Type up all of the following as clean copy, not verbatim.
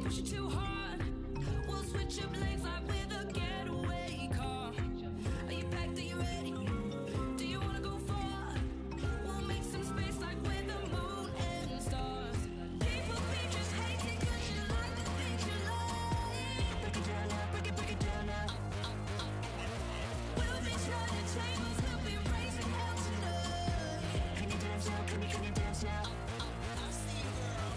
push it too hard. We'll switch up lanes like we're the getaway car. Are you packed? Are you ready? Do you wanna go far? We'll make some space like we're the moon and stars. People be just hating 'cause you like the things you like. Break it down now, break it down now. We'll be turning tables, we'll be raising hell tonight. Can you dance now? Can you dance now? I see you, girl.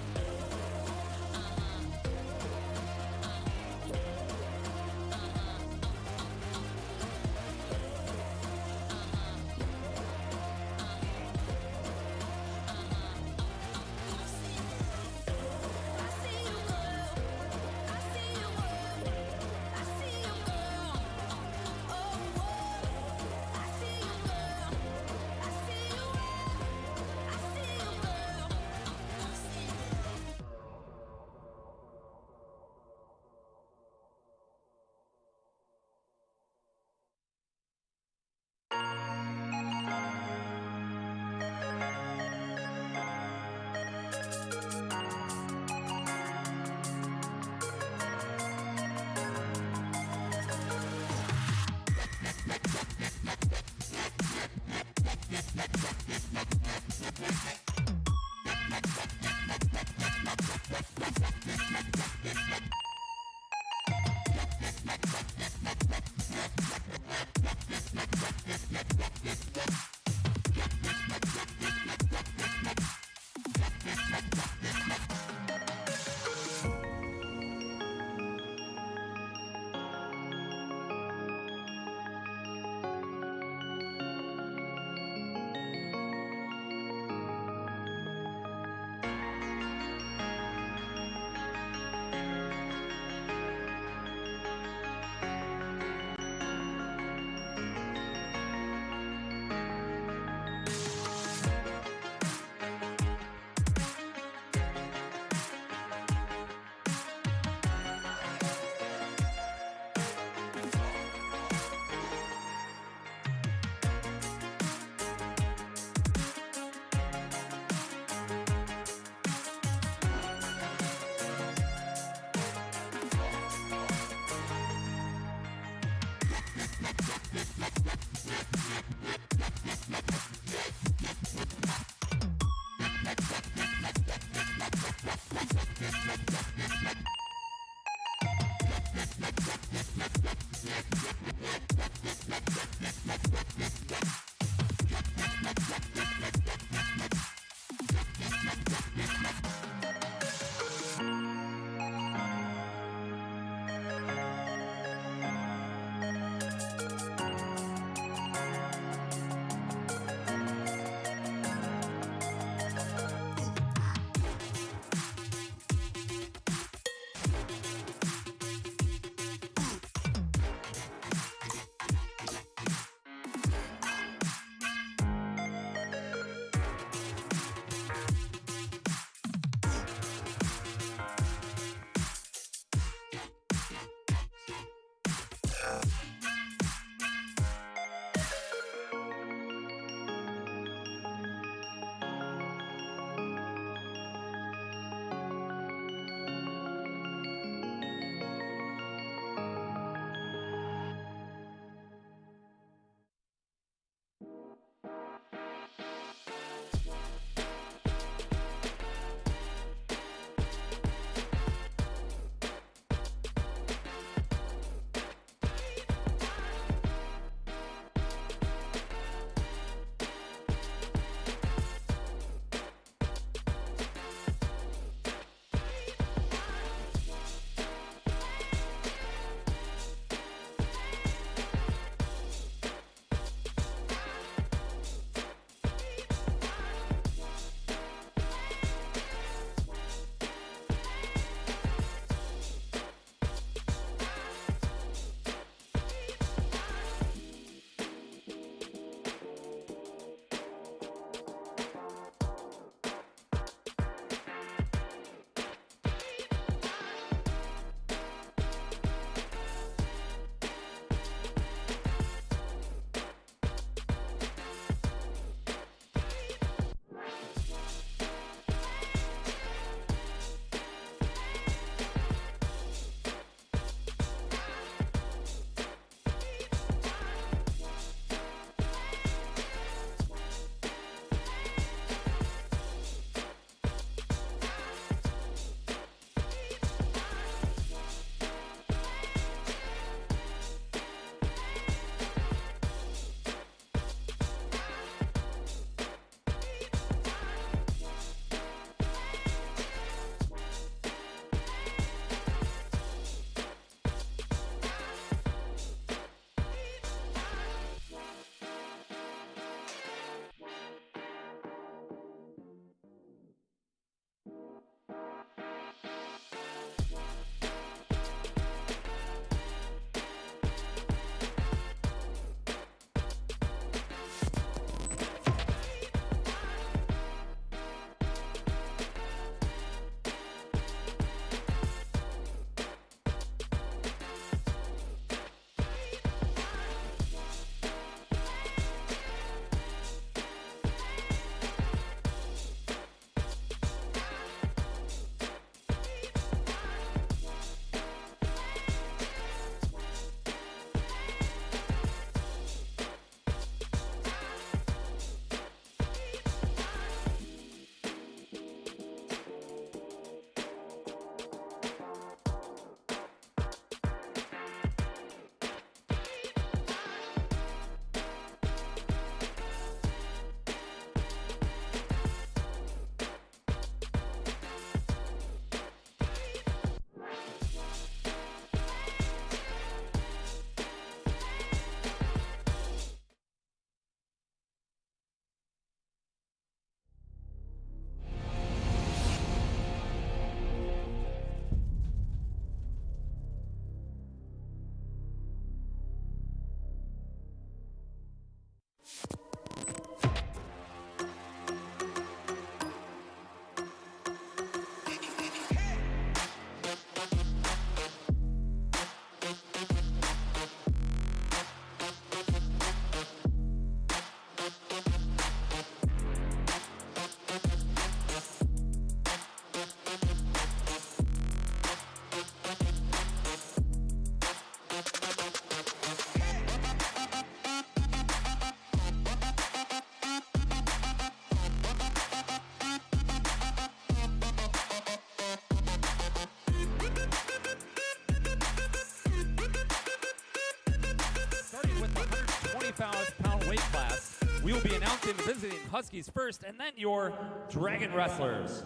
We will be announcing the visiting Huskies first, and then your Dragon Wrestlers.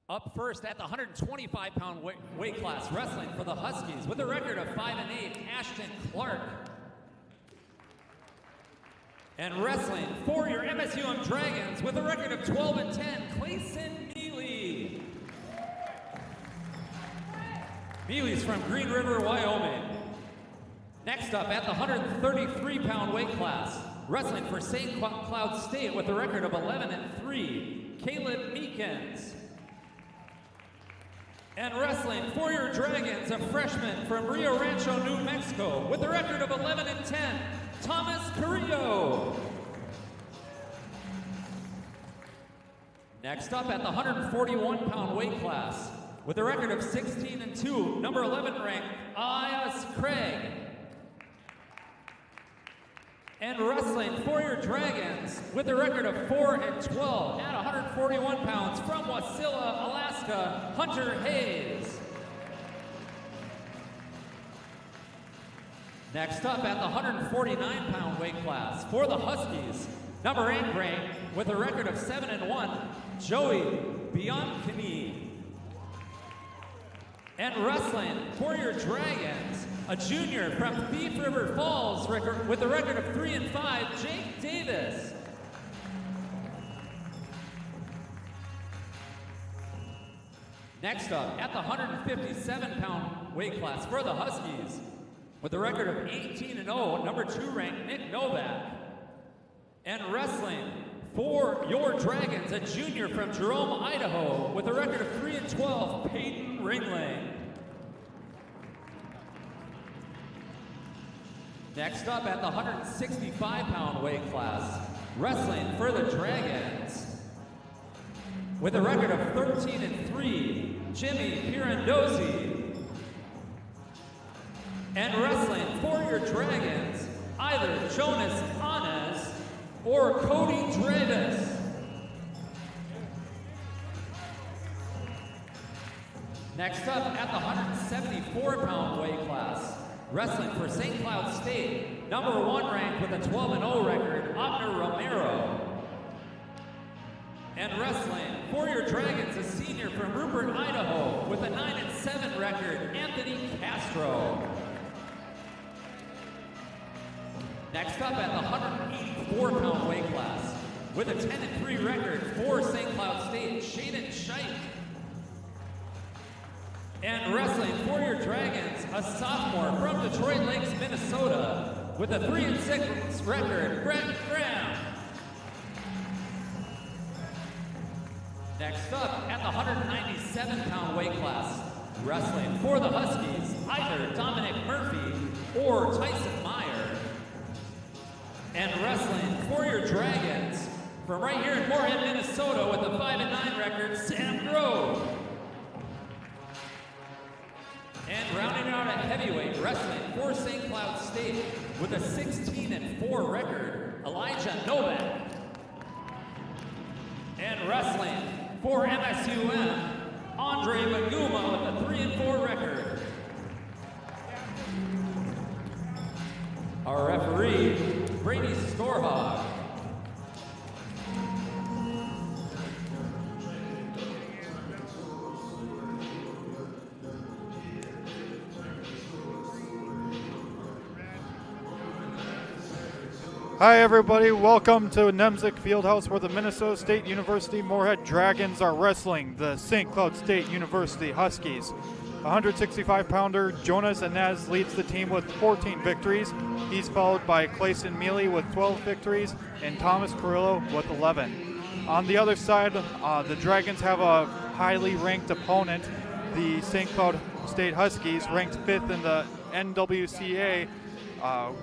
Up first at the 125-pound weight class, wrestling for the Huskies with a record of 5-8, Ashton Clark. And wrestling for your MSUM Dragons with a record of 12-10, Clayson Mealy. Mealy's from Green River, Wyoming. Next up at the 133-pound weight class, wrestling for St. Cloud State with a record of 11-3, Caleb Meekins. And wrestling for your Dragons, a freshman from Rio Rancho, New Mexico, with a record of 11-10, Thomas Carrillo. Next up at the 141-pound weight class, with a record of 16-2, number 11 ranked, Ayas Craig. And wrestling for your Dragons, with a record of 4-12 at 141 pounds, from Wasilla, Alaska, Hunter Hayes. Next up at the 149-pound weight class, for the Huskies, number 8 ranked, with a record of 7-1, Joey Bianchini. And wrestling for your Dragons, a junior from Thief River Falls with a record of 3-5, Jake Davis. Next up, at the 157-pound weight class for the Huskies, with a record of 18-0, number 2 ranked Nick Novak. And wrestling for your Dragons, a junior from Jerome, Idaho, with a record of 3-12, Peyton Ringling. Next up at the 165-pound weight class, wrestling for the Dragons, with a record of 13-3, Jimmy Pirandozzi. And wrestling for your Dragons, either Jonas Anes or Cody Drevis. Next up at the 174-pound weight class, wrestling for St. Cloud State, number 1 ranked with a 12-0 record, Abner Romero. And wrestling for your Dragons, a senior from Rupert, Idaho, with a 9-7 record, Anthony Castro. Next up at the 184-pound weight class, with a 10-3 record for St. Cloud State, Shaden Scheich. And wrestling for your Dragons, a sophomore from Detroit Lakes, Minnesota, with a 3-6 record, Brett Graham. Next up at the 197-pound weight class, wrestling for the Huskies, either Dominic Murphy or Tyson Meyer. And wrestling for your Dragons, from right here in Moorhead, Minnesota, with a 5-9 record, Sam Grove. And rounding out at heavyweight, wrestling for St. Cloud State, with a 16-4 record, Elijah Novak. And wrestling for MSUM, Andre Maguma with a 3-4 record. Our referee, Brady Storhog. Hi everybody, welcome to Nemzik Fieldhouse where the Minnesota State University Moorhead Dragons are wrestling the St. Cloud State University Huskies. 165-pounder Jonas Anez leads the team with 14 victories. He's followed by Clayson Mealy with 12 victories and Thomas Carrillo with 11. On the other side, the Dragons have a highly ranked opponent, the St. Cloud State Huskies, ranked 5th in the NWCA,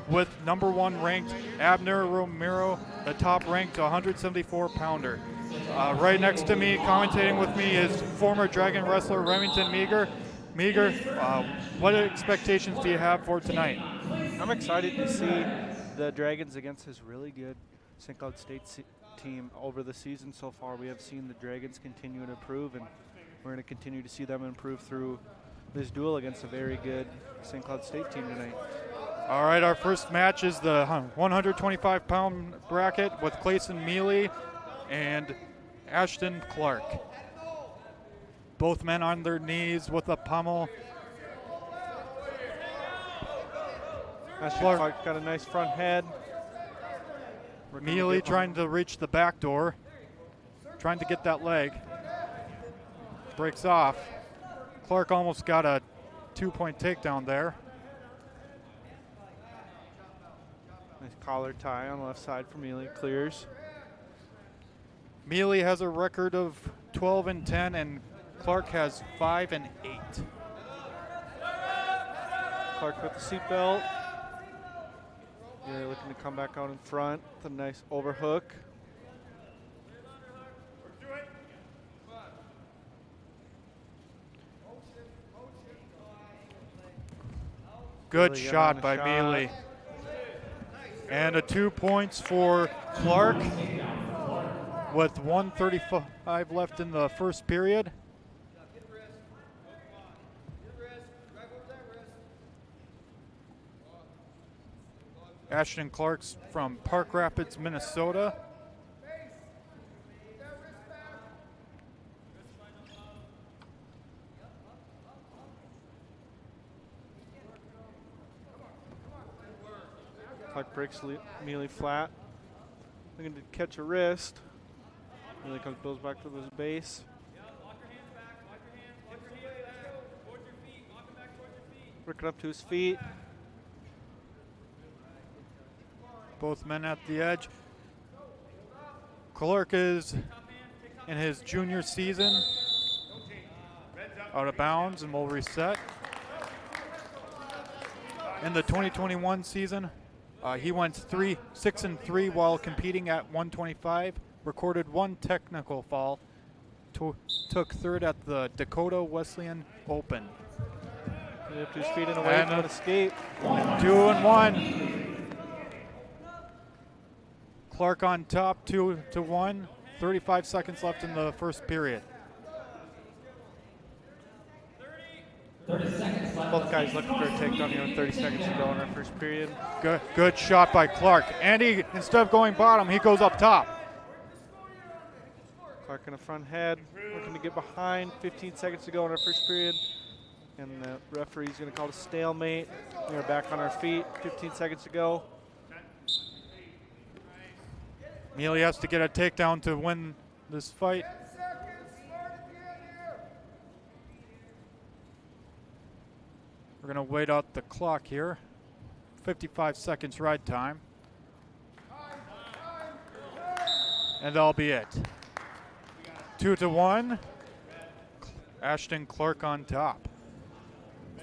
with number 1 ranked Abner Romero, the top ranked 174-pounder. Right next to me, commentating with me, is former Dragon wrestler Remington Meager. Meager, what expectations do you have for tonight? I'm excited to see the Dragons against this really good St. Cloud State team. Over the season so far, we have seen the Dragons continue to improve, and we're going to continue to see them improve through this duel against a very good St. Cloud State team tonight. All right, our first match is the 125-pound bracket with Clayson Mealy and Ashton Clark. Both men on their knees with a pummel. Ashton Clark got a nice front head. Mealy trying to reach the back door, trying to get that leg. Breaks off. Clark almost got a 2-point takedown there. Nice collar tie on the left side for Mealy. Clears. Mealy has a record of 12-10, and Clark has 5-8. Clark with the seatbelt. Mealy looking to come back out in front with a nice overhook. Good Mealy shot by Mealy. And a 2 points for Clark with 1:35 left in the first period. Ashton Clark's from Park Rapids, Minnesota. Clark breaks Mealy flat. Looking to catch a wrist. Mealy goes back to his base. Working up to his feet. Both men at the edge. Clark is in his junior season, out of bounds, and will reset. In the 2021 season, he went 6-3 while competing at 125, recorded 1 technical foul, took third at the Dakota Wesleyan Open. Up to his feet and away from an escape. 2-1. Clark on top, 2-1. 35 seconds left in the first period. 30 seconds left. Both guys looking for a takedown here with 30 seconds to go in our first period. Good shot by Clark. And he, instead of going bottom, he goes up top. Clark in the front head, looking to get behind. 15 seconds to go in our first period. And the referee's going to call a stalemate. We're back on our feet. 15 seconds to go. Mealy has to get a takedown to win this fight. We're going to wait out the clock here. 55 seconds ride time. And that'll be it. 2-1. Ashton Clark on top.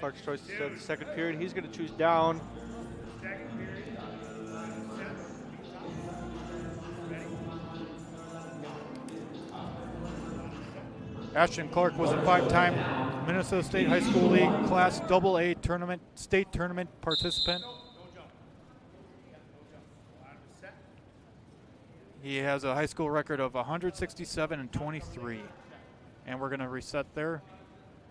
Clark's choice to start the second period. He's going to choose down. Ashton Clark was a 5-time Minnesota State High School League Class AA tournament, state tournament participant. He has a high school record of 167-23. And we're going to reset there.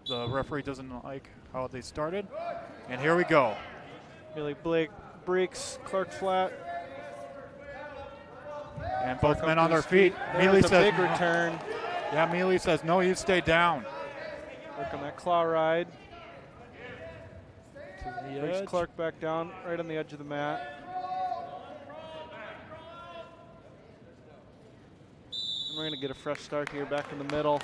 The referee doesn't like how they started. And here we go. Mealy breaks Clark flat. And both men on their feet. Mealy There's a says, big return. yeah, Mealy says, no, you stay down. Work on that claw ride. To the Brings edge. Clark back down, right on the edge of the mat. And we're going to get a fresh start here, back in the middle.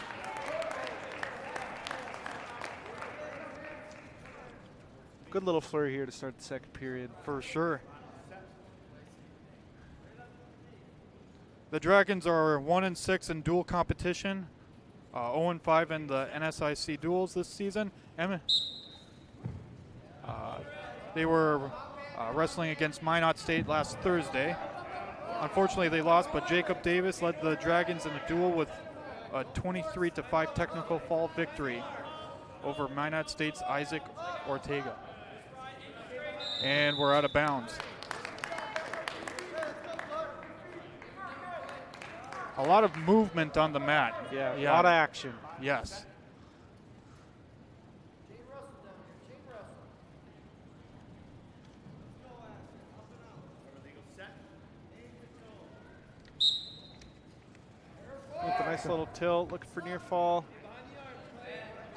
Good little flurry here to start the second period. For sure. The Dragons are 1-6 in dual competition, 0-5 in the NSIC duels this season. They were wrestling against Minot State last Thursday. Unfortunately, they lost, but Jacob Davis led the Dragons in a duel with a 23-5 technical fall victory over Minot State's Isaac Ortega. And we're out of bounds. A lot of movement on the mat. Yeah, a lot of action. Yes. Nice little tilt, looking for near fall.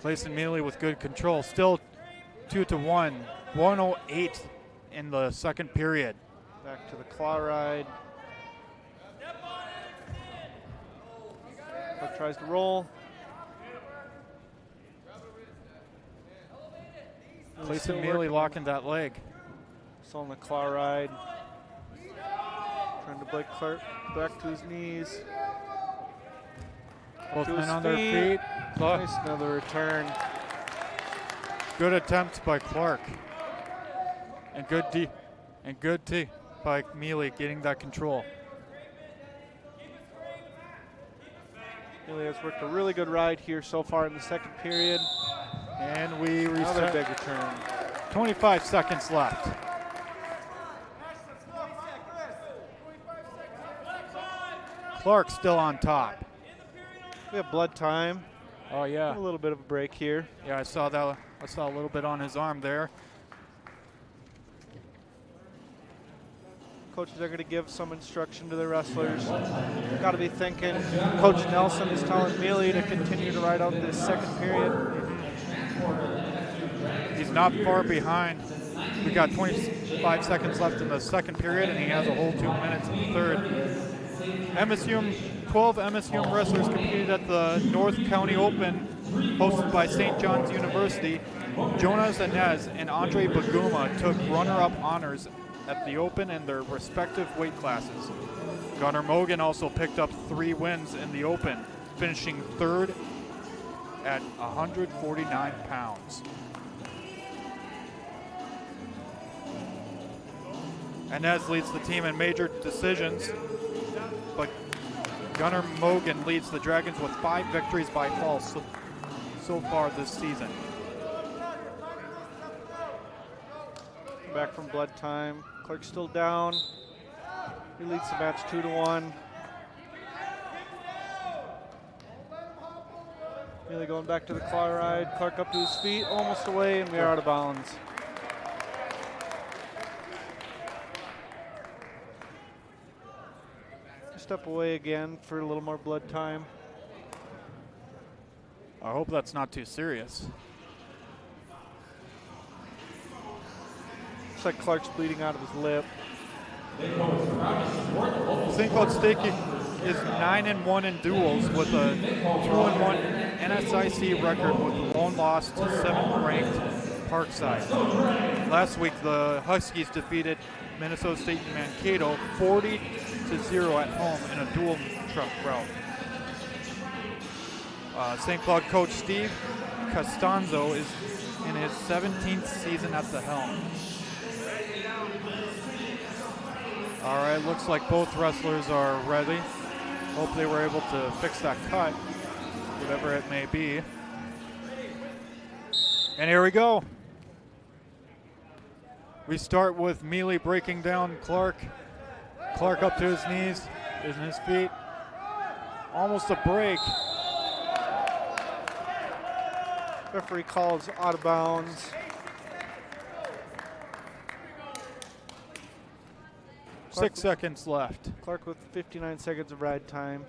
Clayson Mealy with good control. Still 2-1. 1:08 in the second period. Back to the claw ride. Clark tries to roll. Clayson Mealy locking that leg. Still on the claw ride. Trying to break Clark back to his knees. Both To men his on their feet. Nice, another return. Good attempt by Clark. And good tee by Mealy getting that control. Mealy has worked a really good ride here so far in the second period. And we Another reset. big return. 25 seconds left. Clark still on top. We have blood time. Oh yeah. A little bit of a break here. Yeah, I saw that. I saw a little bit on his arm there. Coaches are going to give some instruction to the wrestlers. Got to be thinking. Coach Nelson is telling Mealy to continue to ride out this second period. He's not far behind. We got 25 seconds left in the second period, and he has a whole 2 minutes in the third. 12 MSUM wrestlers competed at the North County Open, hosted by St. John's University. Jonas Inez and Andre Baguma took runner-up honors at the Open in their respective weight classes. Gunnar Mogan also picked up 3 wins in the Open, finishing third at 149 pounds. Inez leads the team in major decisions, but Gunnar Mogan leads the Dragons with 5 victories by fall so far this season. Back from blood time. Clark's still down. He leads the match 2-1. Mealy going back to the claw ride. Clark up to his feet, almost away, and we are out of bounds. Step away again for a little more blood time. I hope that's not too serious. Looks like Clark's bleeding out of his lip. St. Cloud State is 9-1 in duels with a 2-1 NSIC record with one loss to 7th ranked Parkside. Last week, the Huskies defeated Minnesota State and Mankato 40-0 at home in a dual truck rout. St. Cloud coach Steve Costanzo is in his 17th season at the helm. All right, looks like both wrestlers are ready. Hope they were able to fix that cut, whatever it may be. And here we go. We start with Mealy breaking down Clark. Clark up to his knees, is in his feet. Almost a break. Referee calls out of bounds. Clark 6 seconds left. Clark with 59 seconds of ride time.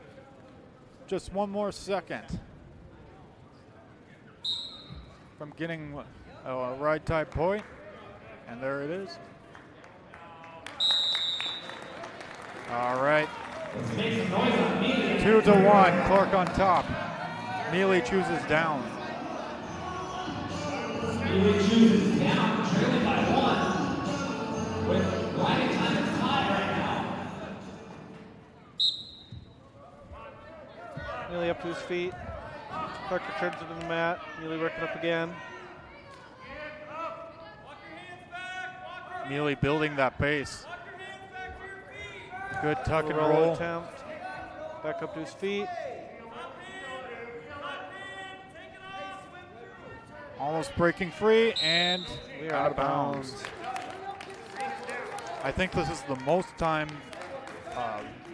Just one more second from getting a ride type point. And there it is. All right. 2-1, Clark on top. Mealy chooses down. Mealy chooses down, trailing by 1. With riding time is high right now. Mealy up to his feet. Clark returns it to the mat. Mealy working up again. Mealy building that pace. Good tuck and Roll roll. attempt. Back up to his feet. Almost breaking free, and We are out of bounds. I think this is the most time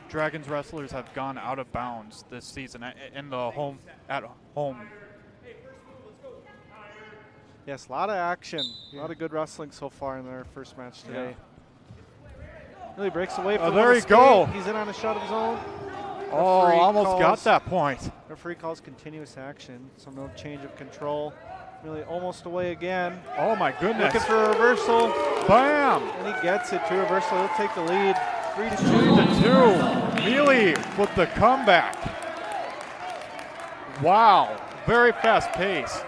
Dragons wrestlers have gone out of bounds this season in the at home. Yes, a lot of action. A lot of good wrestling so far in their first match today. Really breaks away from there you go. He's in on a shot of his own. Oh, Referee almost got calls- that point. Referee calls continuous action, so no change of control. Really almost away again. Oh my goodness. Looking for a reversal, Bam! and he gets it to reversal. He'll take the lead. 3-2. 3-2. Mealy with the comeback. Wow, very fast pace.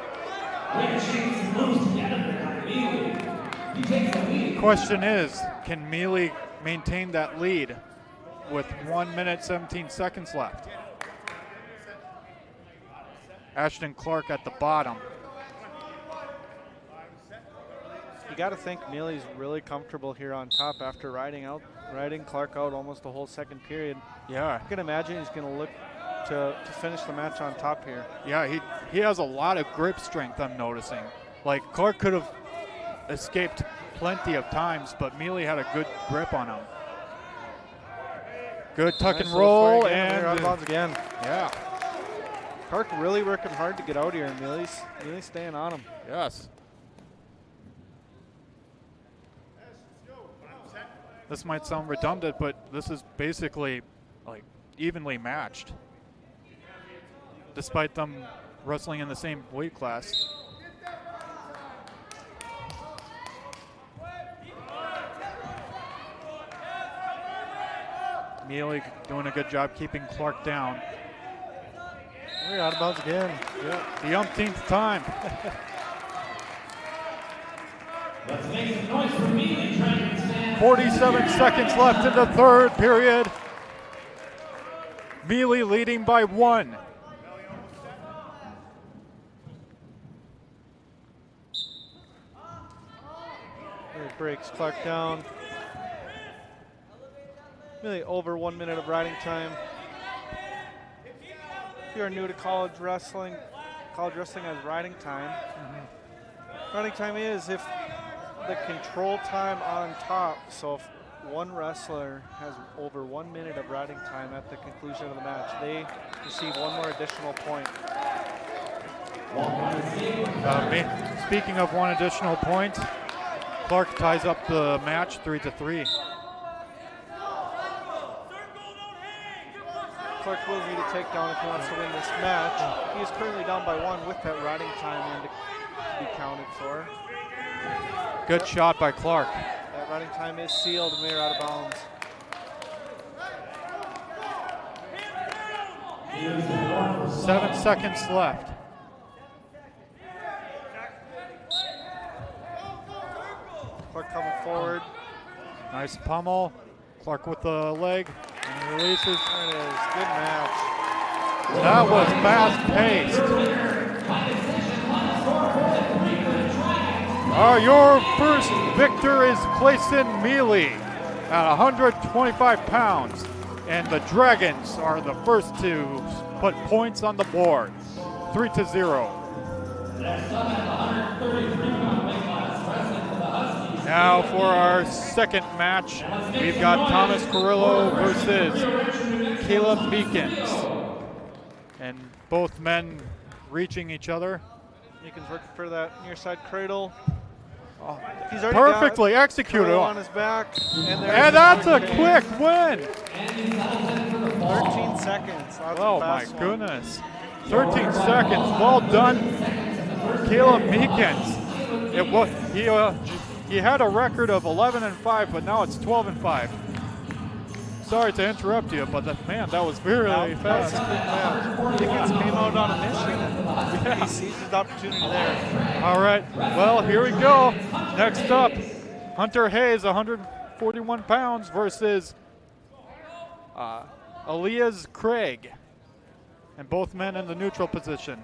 Question is, can Mealy maintain that lead with 1 minute 17 seconds left? Ashton Clark at the bottom. You got to think Mealy's really comfortable here on top after riding Clark out almost the whole second period. Yeah, I can imagine he's going to look to finish the match on top here. yeah, he has a lot of grip strength, I'm noticing. Like, Clark could have escaped plenty of times, but Mealy had a good grip on him. Good tuck Nice and little roll, flag in, and they're out of bounds again. yeah, Clark really working hard to get out here, and Mealy's staying on him. yes. This might sound redundant, but this is basically like evenly matched, despite them wrestling in the same weight class. Mealy doing a good job keeping Clark down. We're out of bounds again. Yeah, the umpteenth time. Let's make some noise for Mealy trying to stand. 47 seconds left in the third period. Mealy leading by 1. Really breaks Clark down. Really over 1 minute of riding time. If you are new to college wrestling has riding time. Riding time is if the control time on top. So if one wrestler has over 1 minute of riding time at the conclusion of the match, they receive one more additional point. Speaking of one additional point, Clark ties up the match 3-3. Clark will need a takedown if he wants to win this match. He is currently down by 1 with that riding time in to be counted for. Good shot by Clark. That riding time is sealed and we are out of bounds. Seven seconds left. Clark coming forward. Nice pummel. Clark with the leg and he releases. There it is. Good match. That was fast paced. Your first victor is Clayson Mealy at 125 pounds. And the Dragons are the first to put points on the board. 3-0. Now for our second match, we've got Thomas Carrillo versus Caleb Meekins. And both men reaching each other. Meekins working for that near side cradle. Oh, He's already perfectly got executed. Carrillo on his back. And that's a quick win. 13 seconds. That's Oh a my fast one. goodness. 13 seconds. Well done, Caleb Meekins. He had a record of 11-5, but now it's 12-5. Sorry to interrupt you, but that was very fast. That's a good match. Meekins came out on a mission. He seized his opportunity there. All right, well, here we go. Next up, Hunter Hayes, 141 pounds versus Elias Craig. And both men in the neutral position.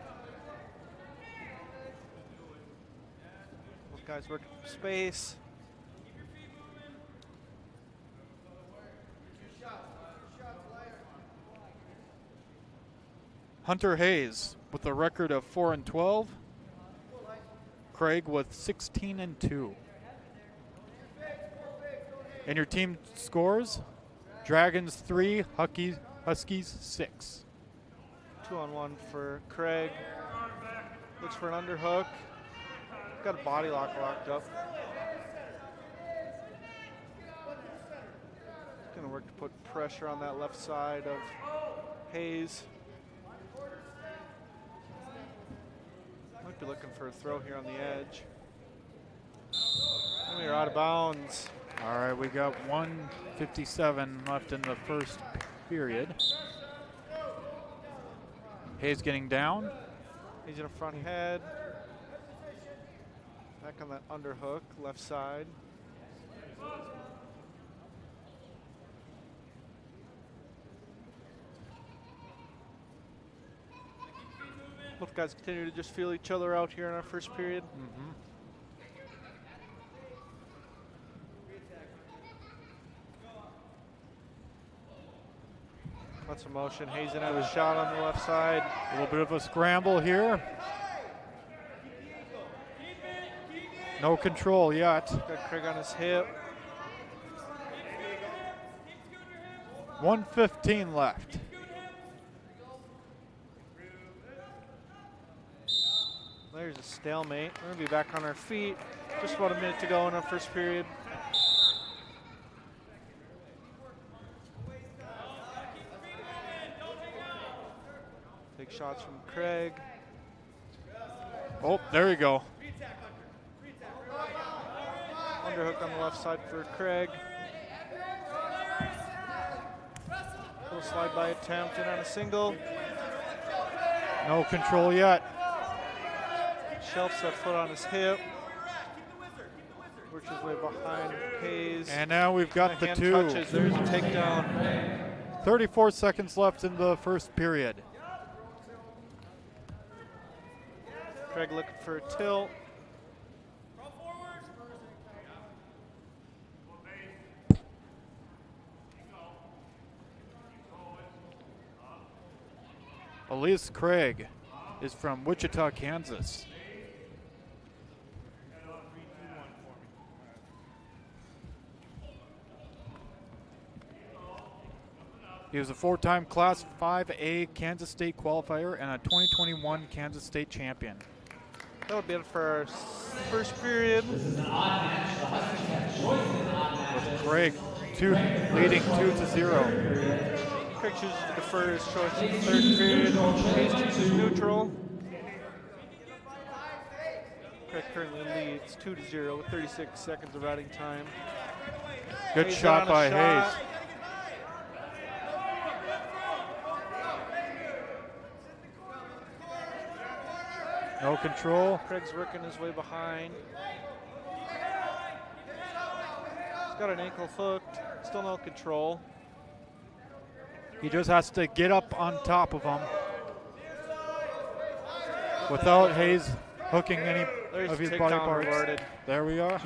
Both guys working for space. Hunter Hayes with a record of 4-12. Craig with 16-2. And your team scores? Dragons 3, Huskies 6. 2-on-1 for Craig. Looks for an underhook. Got a body lock locked up. Gonna work work to put pressure on that left side of Hayes. Might be looking for a throw here on the edge. And we are out of bounds. All right, we got 1:57 left in the first period. Hayes getting down. He's in a front head. Back on that underhook, left side. Both guys continue to just feel each other out here in our first period. Lots of motion. Hayes in have a shot on the left side. A little bit of a scramble here. No control yet. Got Craig on his hip. 1:15 left. There's a stalemate. We're gonna be back on our feet. Just about a minute to go in our first period. Big shots from Craig. Oh, there you go. Underhook on the left side for Craig. Little slide by attempt and on a single. No control yet. Shelfs that foot on his hip. Works his way behind Hayes. And now we've got the hand two. touches. There's a takedown. 34 seconds left in the first period. Craig looking for a tilt. Elise Craig is from Wichita, Kansas. He was a four-time Class 5A Kansas State qualifier and a 2021 Kansas State champion. That would be it for our first period. With Craig leading 2-0. Craig chooses to defer his choice in the third period. Hayes chooses neutral. Craig currently leads 2-0 with 36 seconds of riding time. Good Hayes shot on a by shot. Hayes. No control. Craig's working his way behind. He's got an ankle hooked. Still no control. He just has to get up on top of him without Hayes hooking any There's of his a body takedown parts. rewarded. There we are.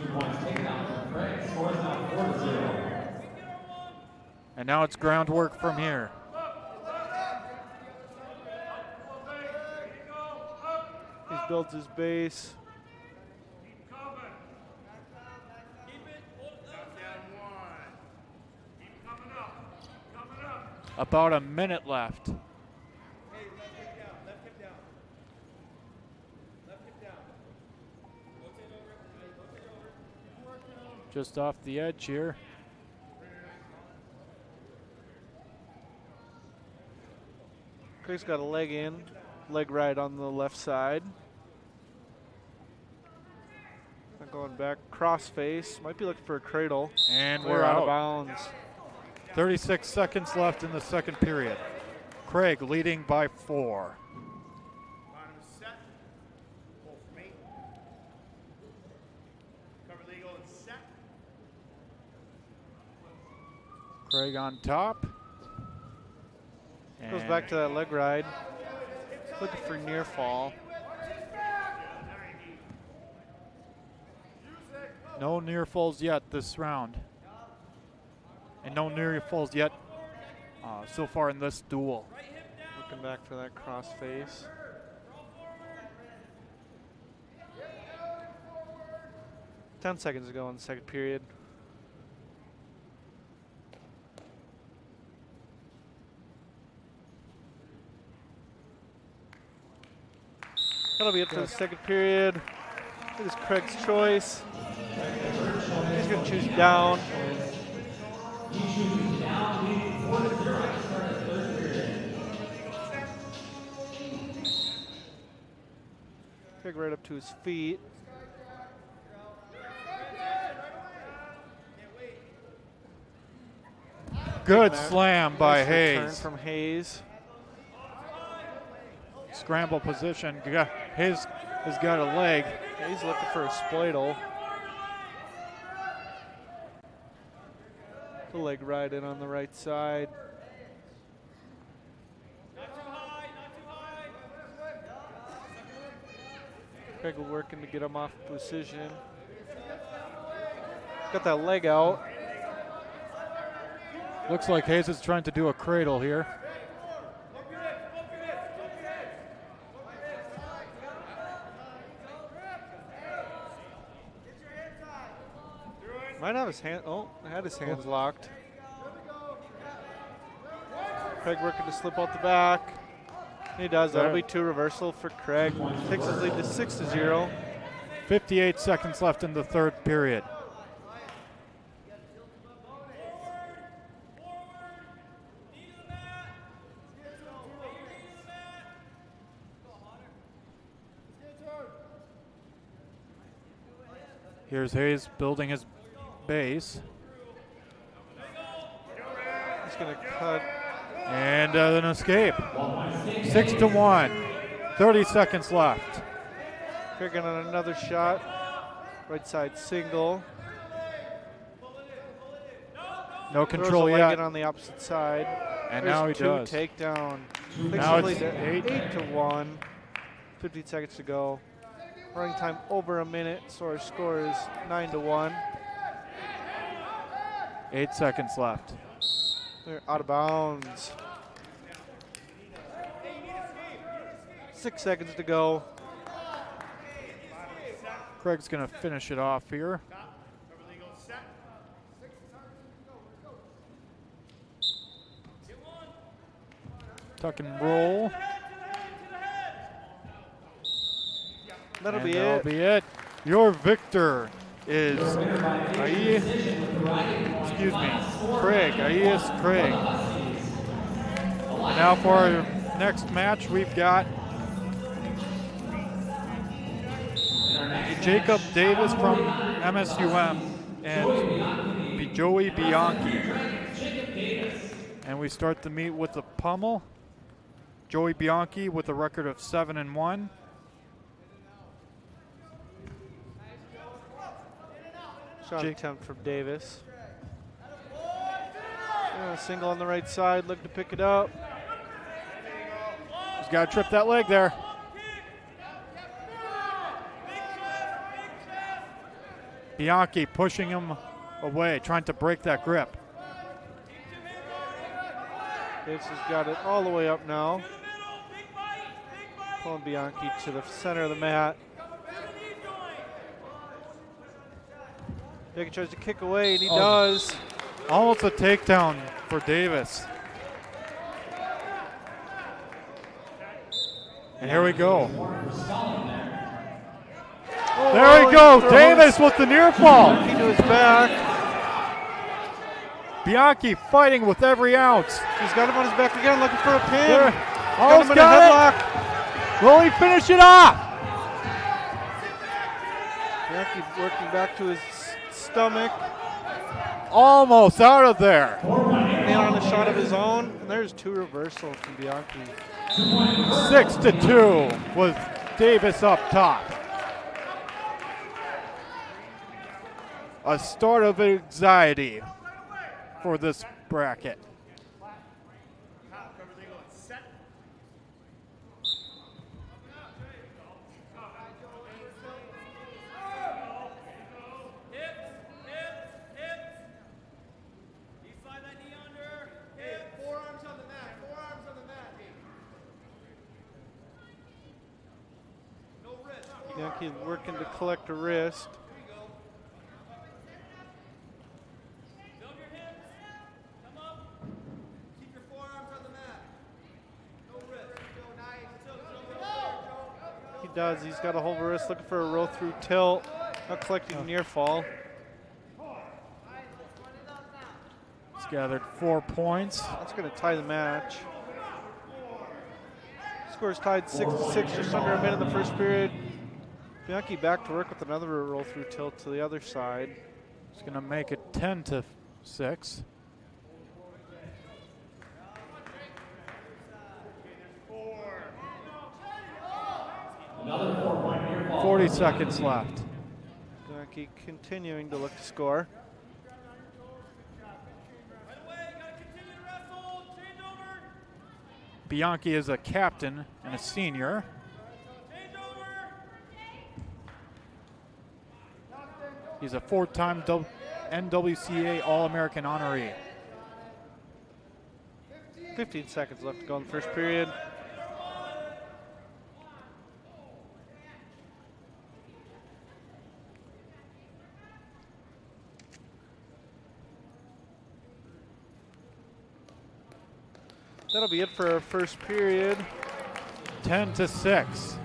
And now it's groundwork from here. He builds his base. About a minute left. Just off the edge here. Craig's got a leg in, leg right on the left side. Going back, cross face. Might be looking for a cradle. And We're we're out of out. bounds. 36 seconds left in the second period. Craig leading by 4. Bottom set. Hold for me. Cover legal and set. Craig on top. Goes And back to that leg ride. Looking for near fall. no near falls yet this round. And no near falls yet so far in this duel. Looking back for that cross face. Ten seconds to go in the second period. That'll be it for the second period. This is Craig's choice. He's going to choose down. Craig right up to his feet. Good slam by Nice return Hayes. from Hayes. Scramble position. Hayes has got a leg. Hayes looking for a spladle. The leg right in on the right side. Craig working to get him off position. Got that leg out. Looks like Hayes is trying to do a cradle here. Might have his hand. Oh, had his hands locked. Craig working to slip out the back. He does. That'll be 2 reversal for Craig. Takes his lead to 6-0. 58 seconds left in the third period. Here's Hayes building his base. He's going to cut. And an escape. 6-1. 30 seconds left. Craig on another shot. Right side single. No control Throws a leg yet. in on the opposite side. And There's now he 2 does. takedown. Now Takes it's his lead to 8. 8-1. 15 seconds to go. Running time over a minute, so our score is 9-1. 8 seconds left. They're out of bounds. 6 seconds to go. Craig's going to finish it off here. Tuck and roll. That'll And be that'll it. be it. Your victor is Craig. Aias Craig. Now for our next match, we've got Jacob Davis from MSUM and Joey Bianchi. And we start the meet with the pummel. Joey Bianchi with a record of 7-1. Shot attempt from Davis. Yeah, single on the right side, look to pick it up. He's got to trip that leg there. Bianchi pushing him away, trying to break that grip. Davis has got it all the way up now. Pulling Bianchi to the center of the mat. Bianchi tries to kick away, and he does. Almost a takedown for Davis. And here we go. There we go. Davis with the near fall. Bianchi to his back. Bianchi fighting with every ounce. He's got him on his back again, looking for a pin. There. Got him in a Got headlock. it. Will he finish it off? Bianchi working back to his stomach. Almost out of there. In on a shot of his own, and there's 2 reversals from Bianchi. 6-2 with Davis up top. A start of anxiety for this bracket. Bianchi working to collect a wrist. He does. He's got a hold of wrist, looking for a roll through tilt. Not collecting near fall. He's gathered 4 points. That's going to tie the match. Score's tied 6-6, just under a minute in the first period. Bianchi back to work with another roll through tilt to the other side. It's going to make it 10-6. Another 4-point near fall. 40 seconds left. Bianchi continuing to look to score. Bianchi is a captain and a senior. He's a 4-time NWCA All-American honoree. 15 seconds left to go in the first period. That'll be it for our first period. 10-6.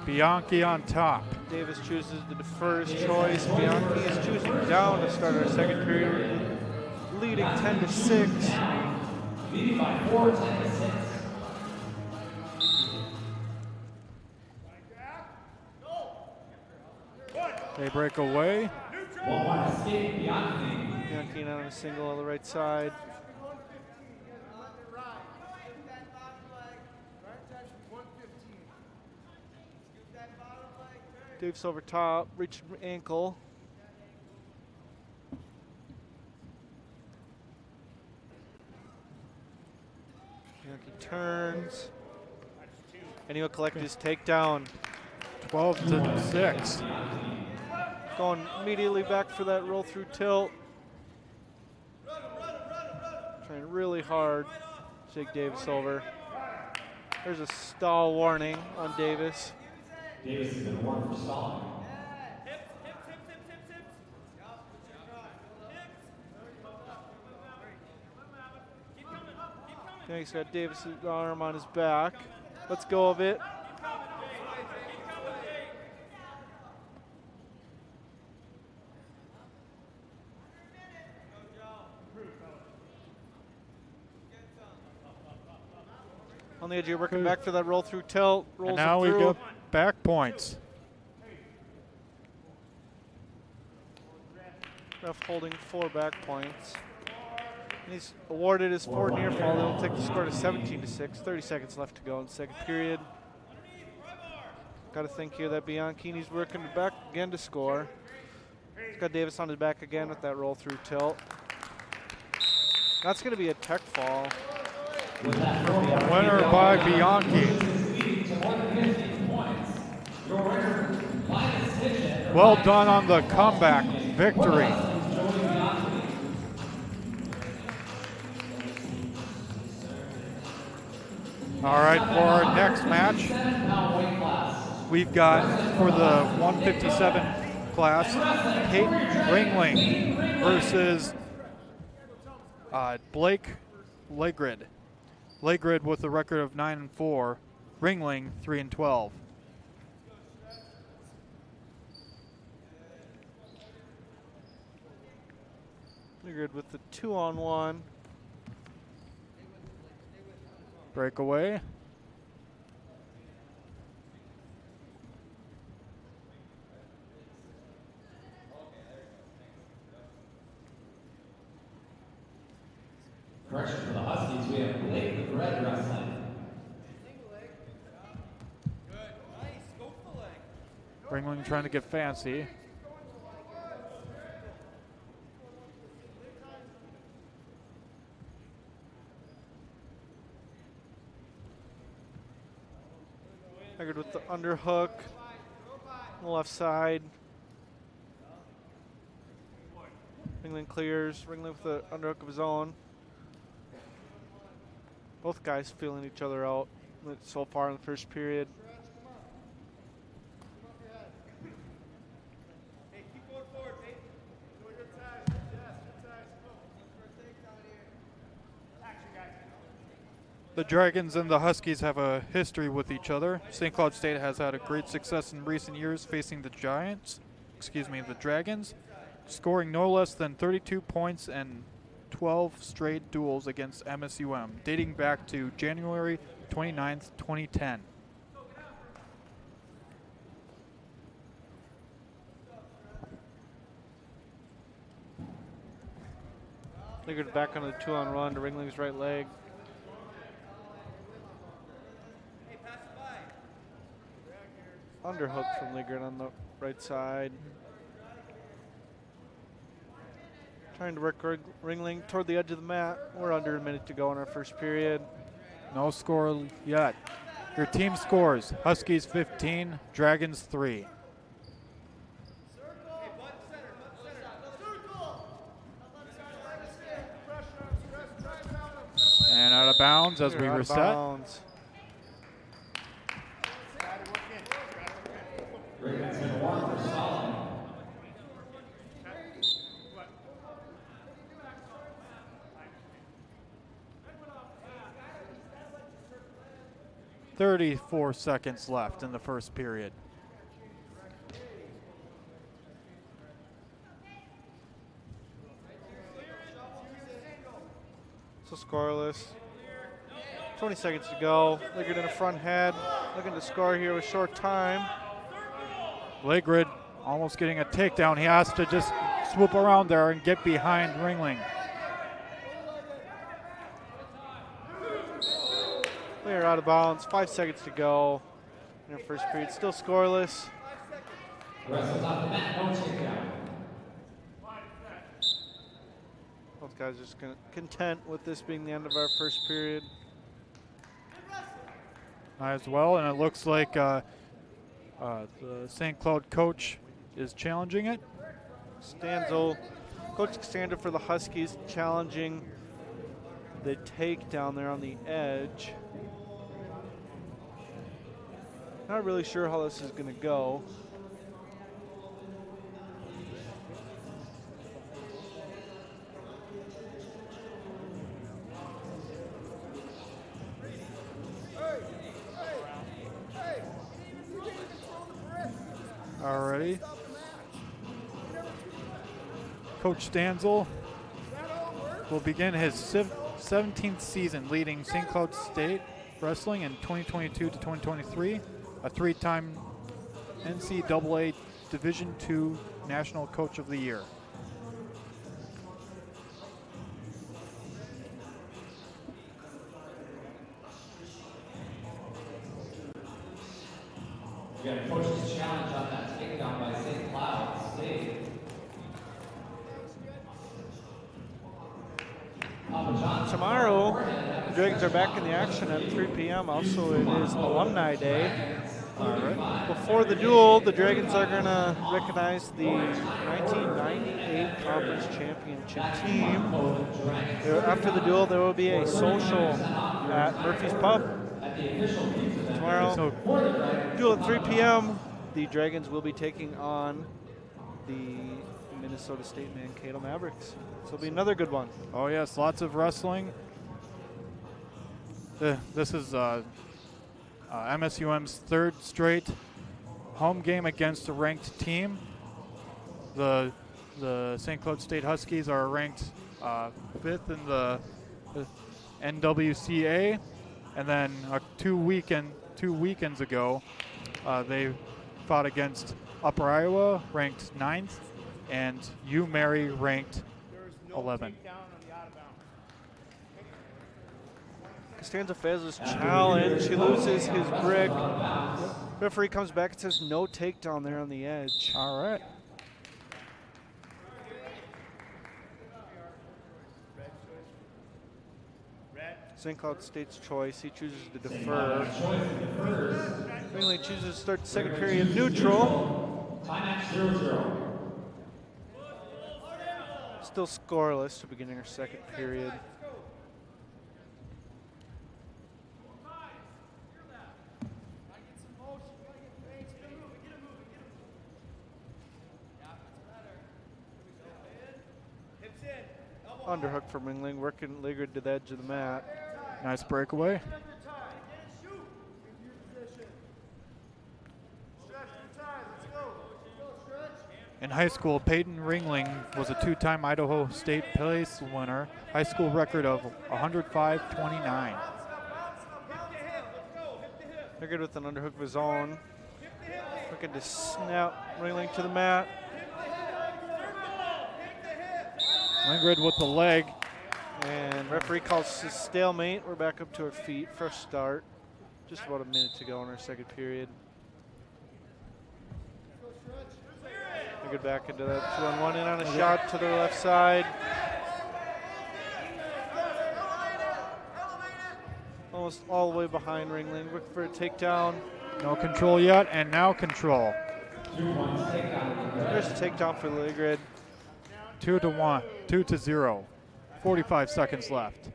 Bianchi on top. Davis chooses to defer his choice. Bianchi is choosing down to start our second period, leading 10-6. Leading by 4, 10-6. They break away. 1-1 escape, Bianchi. Bianchi on a single on the right side. Davis over top, reach ankle. Bianchi turns. And he'll collect his takedown. 12-6. Going immediately back for that roll through tilt. Trying really hard to take Davis over. There's a stall warning on Davis. Davis has been warned for stalling. Yeah, he's got Davis' arm on his back. Let's go of it. On the edge, you're working back for that roll through tilt. Rolls And now it we through. go back points. Ref holding 4 back points. And he's awarded his 4 near fall. That'll take the score to 17-6. 30 seconds left to go in the second period. Got to think here that Bianchini's working back again to score. He's got Davis on his back again with that roll through tilt. That's going to be a tech fall. Winner by Bianchi. Well done on the comeback victory. All right, for our next match, we've got for the 157 class, Peyton Ringling versus Blake Legrid. Legrid with a record of 9-4, Ringling 3-12. Legrid with the 2-on-1. Breakaway. Correction for the Huskies, we have Blake with red wrestling. Ringling trying to get fancy. Legrid with the underhook on the left side. Ringling clears. Ringling with the underhook of his own. Both guys feeling each other out so far in the first period. The Dragons and the Huskies have a history with each other. St. Cloud State has had a great success in recent years facing the the Dragons, scoring no less than 32 points and 12 straight duels against MSUM, dating back to January 29th, 2010. Ligger's back on the 2-on-1 to Ringling's right leg. Underhook from Liggard on the right side. Trying to work Ringling toward the edge of the mat. We're under a minute to go in our first period. No score yet. Your team scores: Huskies 15, Dragons 3. And out of bounds as we reset. Bounds. Ravens in one for Solomon. .34 seconds left in the first period. So scoreless. 20 seconds to go. Liggard in the front head. Looking to score here with short time. Ligrid almost getting a takedown. He has to just swoop around there and get behind Ringling. They're out of bounds. 5 seconds to go in our first period. Still scoreless. Wrestles off the mat, no takedown. Both guys just content with this being the end of our first period. As well, and it looks like the St. Cloud coach is challenging it. Stanzel, Coach Cassandra for the Huskies, challenging the takedown there on the edge. Not really sure how this is going to go. Alrighty. Coach Stanzel will begin his 17th season leading St. Cloud State Wrestling in 2022 to 2023, a 3-time NCAA Division II National Coach of the Year. We got a coach's challenge on that takedown by St. Cloud State. Tomorrow, the Dragons are back in the action at 3 p.m. Also, it is Alumni Day. Before the duel, the Dragons are going to recognize the 1998 Conference Championship team. After the duel, there will be a social at Murphy's Pub. Tomorrow, duel at 3 p.m. The Dragons will be taking on the Minnesota State Mankato Mavericks. So it'll be another good one. Oh yes, lots of wrestling. This is MSUM's third straight home game against a ranked team. The St. Cloud State Huskies are ranked 5th in the NWCA, and then 2 weekends ago, they fought against Upper Iowa, ranked 9th, and U-Mary, ranked 11. Costanza Fez's challenge. He loses his brick. Referee comes back and says no takedown there on the edge. All right. St. Cloud State's choice. He chooses to defer. Ringling chooses to start the second period neutral. Timeout 0-0. Still scoreless to beginning our second period. Underhook from Ringling, working Liggard to the edge of the mat. Nice breakaway. In high school, Peyton Ringling was a 2-time Idaho State Place winner. High school record of 105-29. Liggard with an underhook of his own. Looking to snap Ringling to the mat. Lingrid with the leg, And referee calls a stalemate. We're back up to our feet. Fresh start. Just about a minute to go in our second period. We get back into that 2-on-1 in on a shot to the left side. Almost all the way behind Ringling. Looking for a takedown. No control yet, and now control. There's a takedown for Ligrid. 2-1, 2-0. 45 seconds left.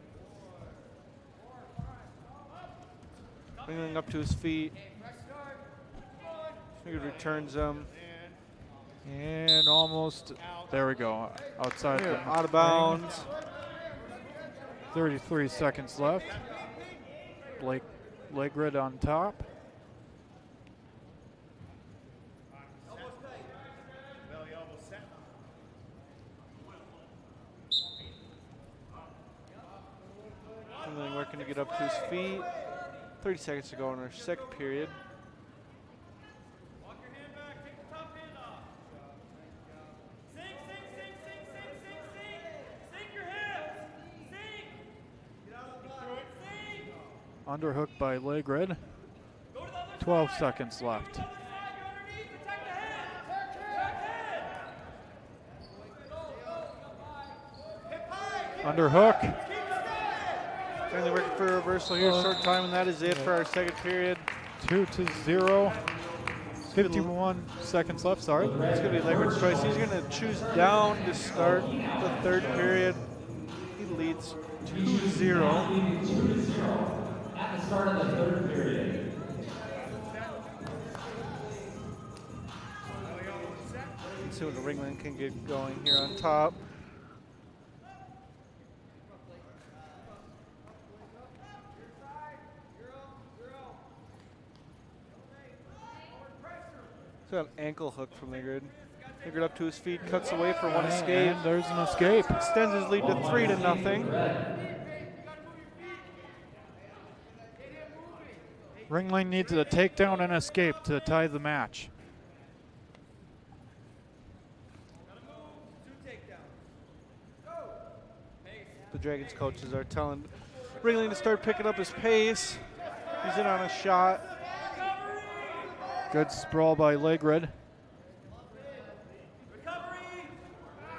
Ringling up to his feet. Ligrid returns them. And almost, there we go, outside. Here, the out of bounds. 33 seconds left. Blake Legrid on top. Belly elbow set. Ringling working to get up to his feet. 30 seconds to go in our second period. Walk your hand back, take the top hand off. Sink, sink, sink, sink, sink, sink, sink. Sink your hips. Sink. Get out of the block. Sink. Underhook by Legrid. Go to the other 12 side. seconds left. Go to the other side, go underneath, protect the head. Protect head. Hip high. Underhook. Finally working for a reversal here. Short time, and that is it for our second period. 2-0. 51 seconds left, sorry. It's going to be Legrid's choice. He's going to choose down to start the third period. He leads 2-0. At the start of the third period. Let's see what the Ringling can get going here on top. Got an ankle hook from Ligrid. Ligrid up to his feet, cuts away for one escape. And there's an escape. Extends his lead to 3-0. Ringling needs a takedown and escape to tie the match. The Dragons coaches are telling Ringling to start picking up his pace. He's in on a shot. Good sprawl by Legrid.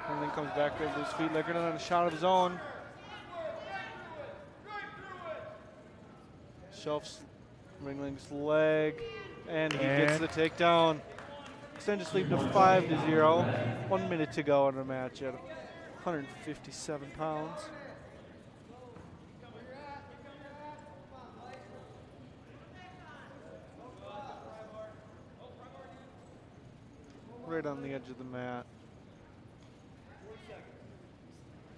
Ringling comes back to his feet. Ligrid on a shot of his own. Shelfs Ringling's leg, and he gets the takedown. Extend his lead to 5-0. 1 minute to go in the match at 157 pounds. Right on the edge of the mat.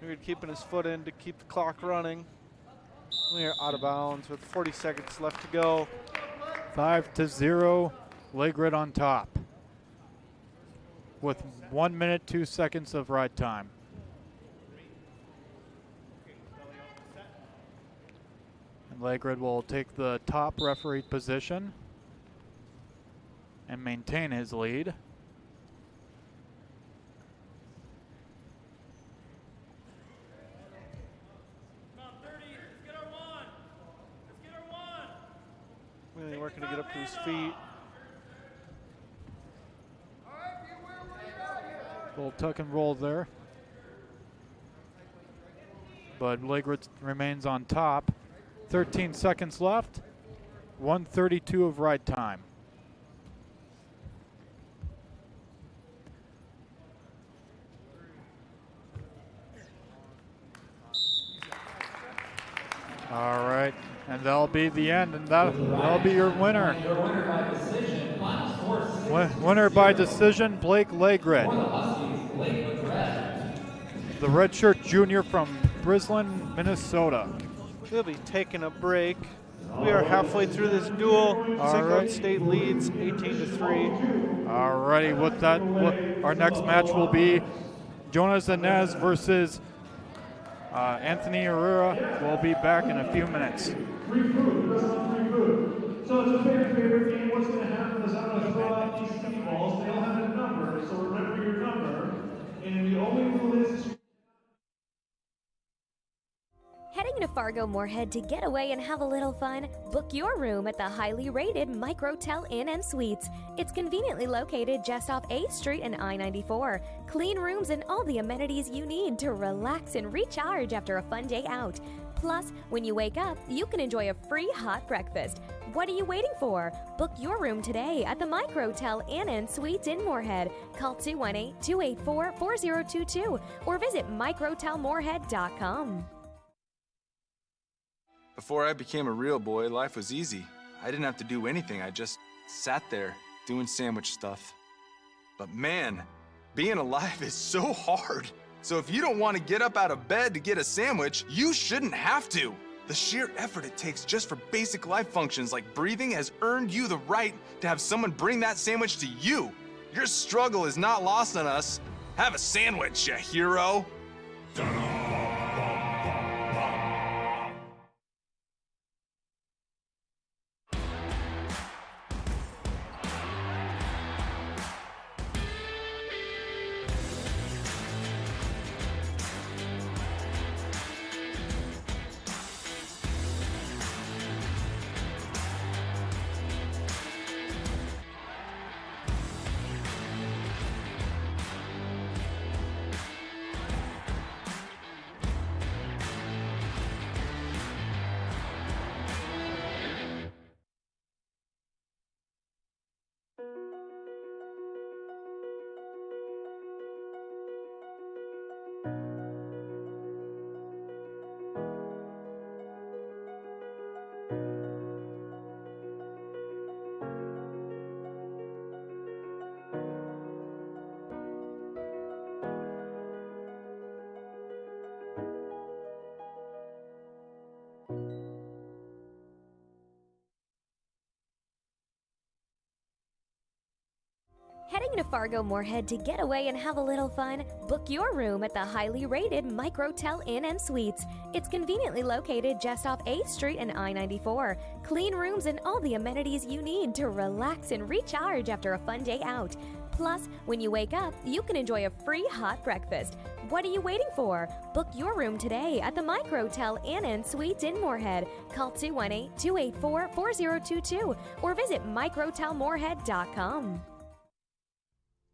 We're keeping his foot in to keep the clock running. We're out of bounds with 40 seconds left to go. 5-0. Legrid on top. With 1 minute, 2 seconds of ride time. And Legrid will take the top referee position and maintain his lead. Really working to get up to his feet. Little tuck and roll there. But Legrid remains on top. 13 seconds left. 1:32 of ride time. All right, and that'll be the end, and that'll be your winner. Winner by decision, Blake Legrid. The redshirt junior from Bridgeland, Minnesota. We'll be taking a break. We are halfway through this duel. St. Cloud State leads 18-3. All righty, our next match will be Jonas Inez versus Anthony Herrera. We'll be back in a few minutes. So it's a favorite game. What's going to happen is I'm going to throw out these speed balls. They all have a number, so remember your number. And the only rule is Heading to Fargo Moorhead to get away and have a little fun? Book your room at the highly rated Microtel Inn & Suites. It's conveniently located just off 8th Street and I-94. Clean rooms and all the amenities you need to relax and recharge after a fun day out. Plus, when you wake up, you can enjoy a free hot breakfast. What are you waiting for? Book your room today at the Microtel Inn & Suites in Moorhead. Call 218-284-4022 or visit microtelmoorhead.com. Before I became a real boy, life was easy. I didn't have to do anything. I just sat there doing sandwich stuff. But man, being alive is so hard. So if you don't want to get up out of bed to get a sandwich, you shouldn't have to. The sheer effort it takes just for basic life functions like breathing has earned you the right to have someone bring that sandwich to you. Your struggle is not lost on us. Have a sandwich, you hero. Heading to Fargo Moorhead to get away and have a little fun? Book your room at the highly rated Microtel Inn & Suites. It's conveniently located just off 8th Street and I-94. Clean rooms and all the amenities you need to relax and recharge after a fun day out. Plus, when you wake up, you can enjoy a free hot breakfast. What are you waiting for? Book your room today at the Microtel Inn & Suites in Moorhead. Call 218-284-4022 or visit microtelmoorhead.com.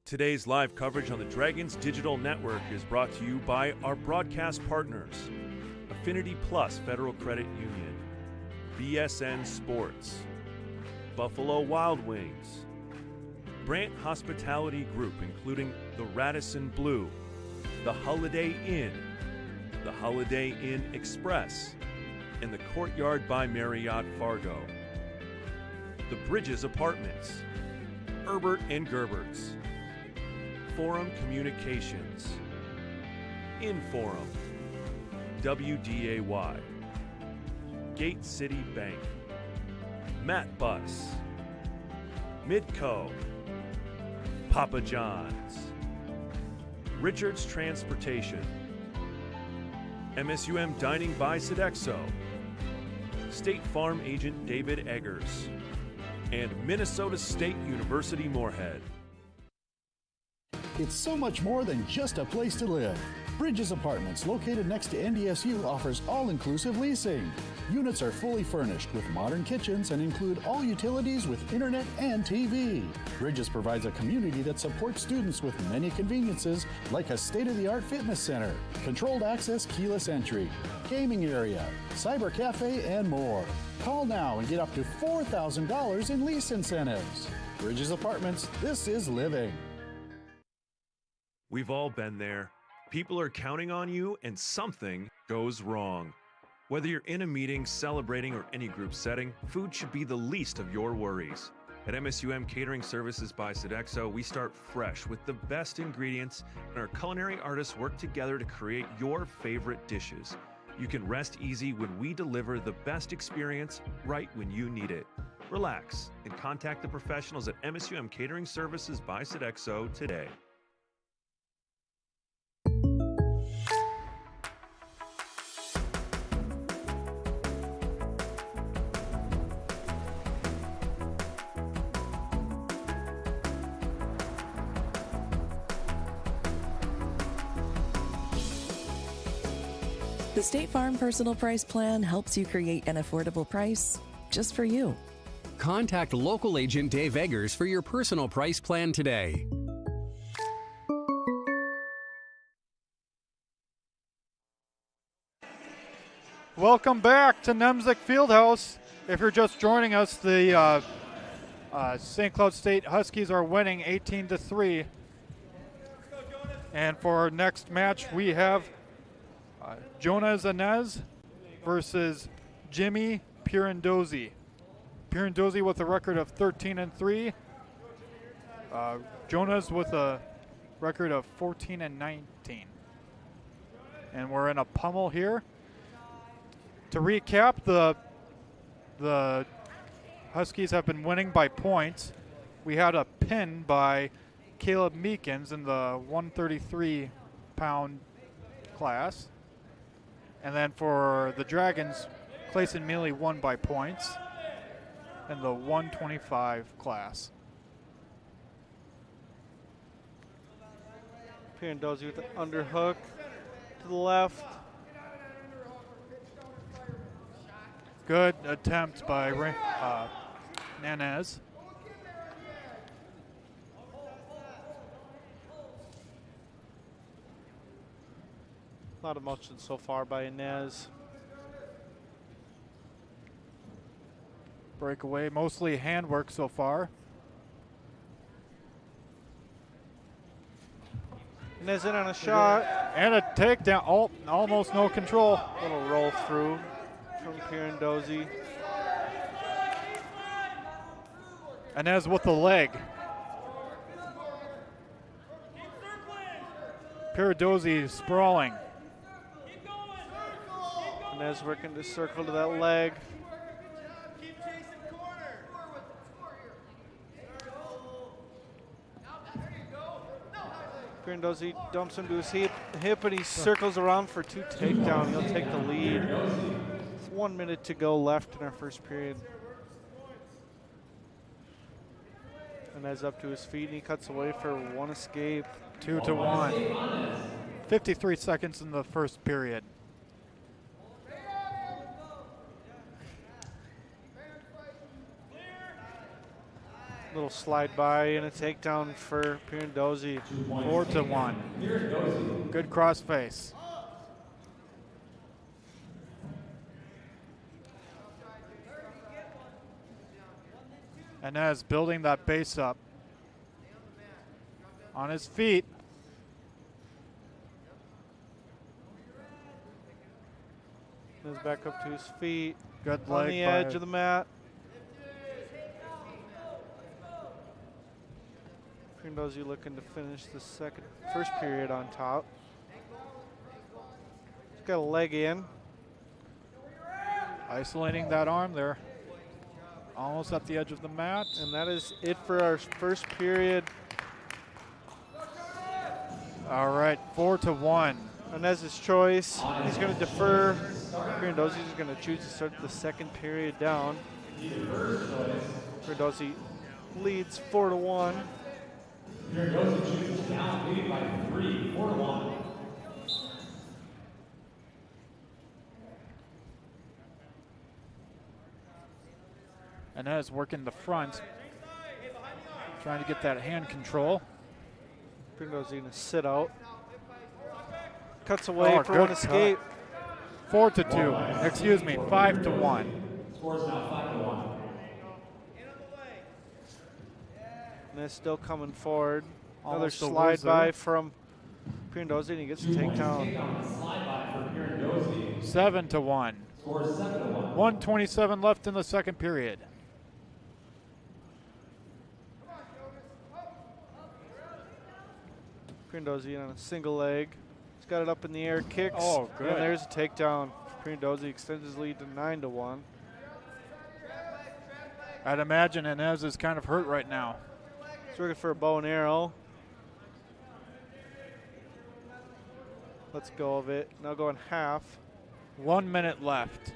Today's live coverage on the Dragons Digital Network is brought to you by our broadcast partners, Affinity Plus Federal Credit Union, BSN Sports, Buffalo Wild Wings, Brant Hospitality Group, including the Radisson Blue, the Holiday Inn, the Holiday Inn Express, and the Courtyard by Marriott Fargo, the Bridges Apartments, Herbert and Gerberts, Forum Communications, Inforum, WDAY, Gate City Bank, Matt Bus, Midco, Papa John's, Richards Transportation, MSUM Dining by Sodexo, State Farm Agent David Eggers, and Minnesota State University Moorhead. It's so much more than just a place to live. Bridges Apartments, located next to NDSU, offers all-inclusive leasing. Units are fully furnished with modern kitchens and include all utilities with internet and TV. Bridges provides a community that supports students with many conveniences like a state-of-the-art fitness center, controlled access keyless entry, gaming area, cyber cafe, and more. Call now and get up to $4,000 in lease incentives. Bridges Apartments, this is living. We've all been there. People are counting on you and something goes wrong. Whether you're in a meeting, celebrating, or any group setting, food should be the least of your worries. At MSUM Catering Services by Sodexo, we start fresh with the best ingredients, and our culinary artists work together to create your favorite dishes. You can rest easy when we deliver the best experience right when you need it. Relax and contact the professionals at MSUM Catering Services by Sodexo today. The State Farm Personal Price Plan helps you create an affordable price just for you. Contact local agent Dave Eggers for your personal price plan today. Welcome back to Nemzik Fieldhouse. If you're just joining us, the St. Cloud State Huskies are winning 18-3. And for our next match, we have Jonas Anez versus Jimmy Pirandozzi. Pirandozzi with a record of 13-3. Jonas with a record of 14-19. And we're in a pummel here. To recap, the Huskies have been winning by points. We had a pin by Caleb Meekins in the 133-pound class. And then for the Dragons, Clayson Mealy won by points in the 125 class. Pirandozzi with the underhook to the left. Good attempt by Nanez. A lot of motion so far by Inez. Breakaway, mostly handwork so far. Inez in on a shot. And a takedown. Oh, almost no control. Little roll through from Pirandozzi. Inez with the leg. Pirandozzi sprawling. Inez working to circle to that leg. Pirandozzi dumps him to his hip, and he circles around for 2 takedown. He'll take the lead. It's 1 minute to go left in our first period. Inez up to his feet, and he cuts away for 1 escape. 2-1. 53 seconds in the first period. Little slide by and a takedown for Pirandozzi. 4-1. Good cross face. Inez building that base up. On his feet. Inez back up to his feet. Good on leg the by edge of the mat. Pirandozzi looking to finish the first period on top. He's got a leg in. Isolating that arm there. Almost at the edge of the mat. And that is it for our first period. All right, 4-1. Inez's choice. He's going to defer. Pirandozzi is going to choose to start the second period down. Pirandozzi leads 4-1. Pirandozzi chooses down, leading by 3, 4-1. Inez working the front, trying to get that hand control. Pirandozzi going to sit out. Cuts away for 1 escape. 4-2. Excuse me, 5-1. Scores now 5-1. Inez still coming forward. Another Almost slide by from Pirandozzi, and he gets a takedown. 7-1. Scores 7-1. 1:27 left in the second period. Pirandozzi on a single leg. He's got it up in the air, kicks. Oh, good. And there's a takedown. Pirandozzi extends his lead to 9-1. I'd imagine Inez is kind of hurt right now. He's looking for a bow and arrow. Let's go of it. Now going half. 1 minute left.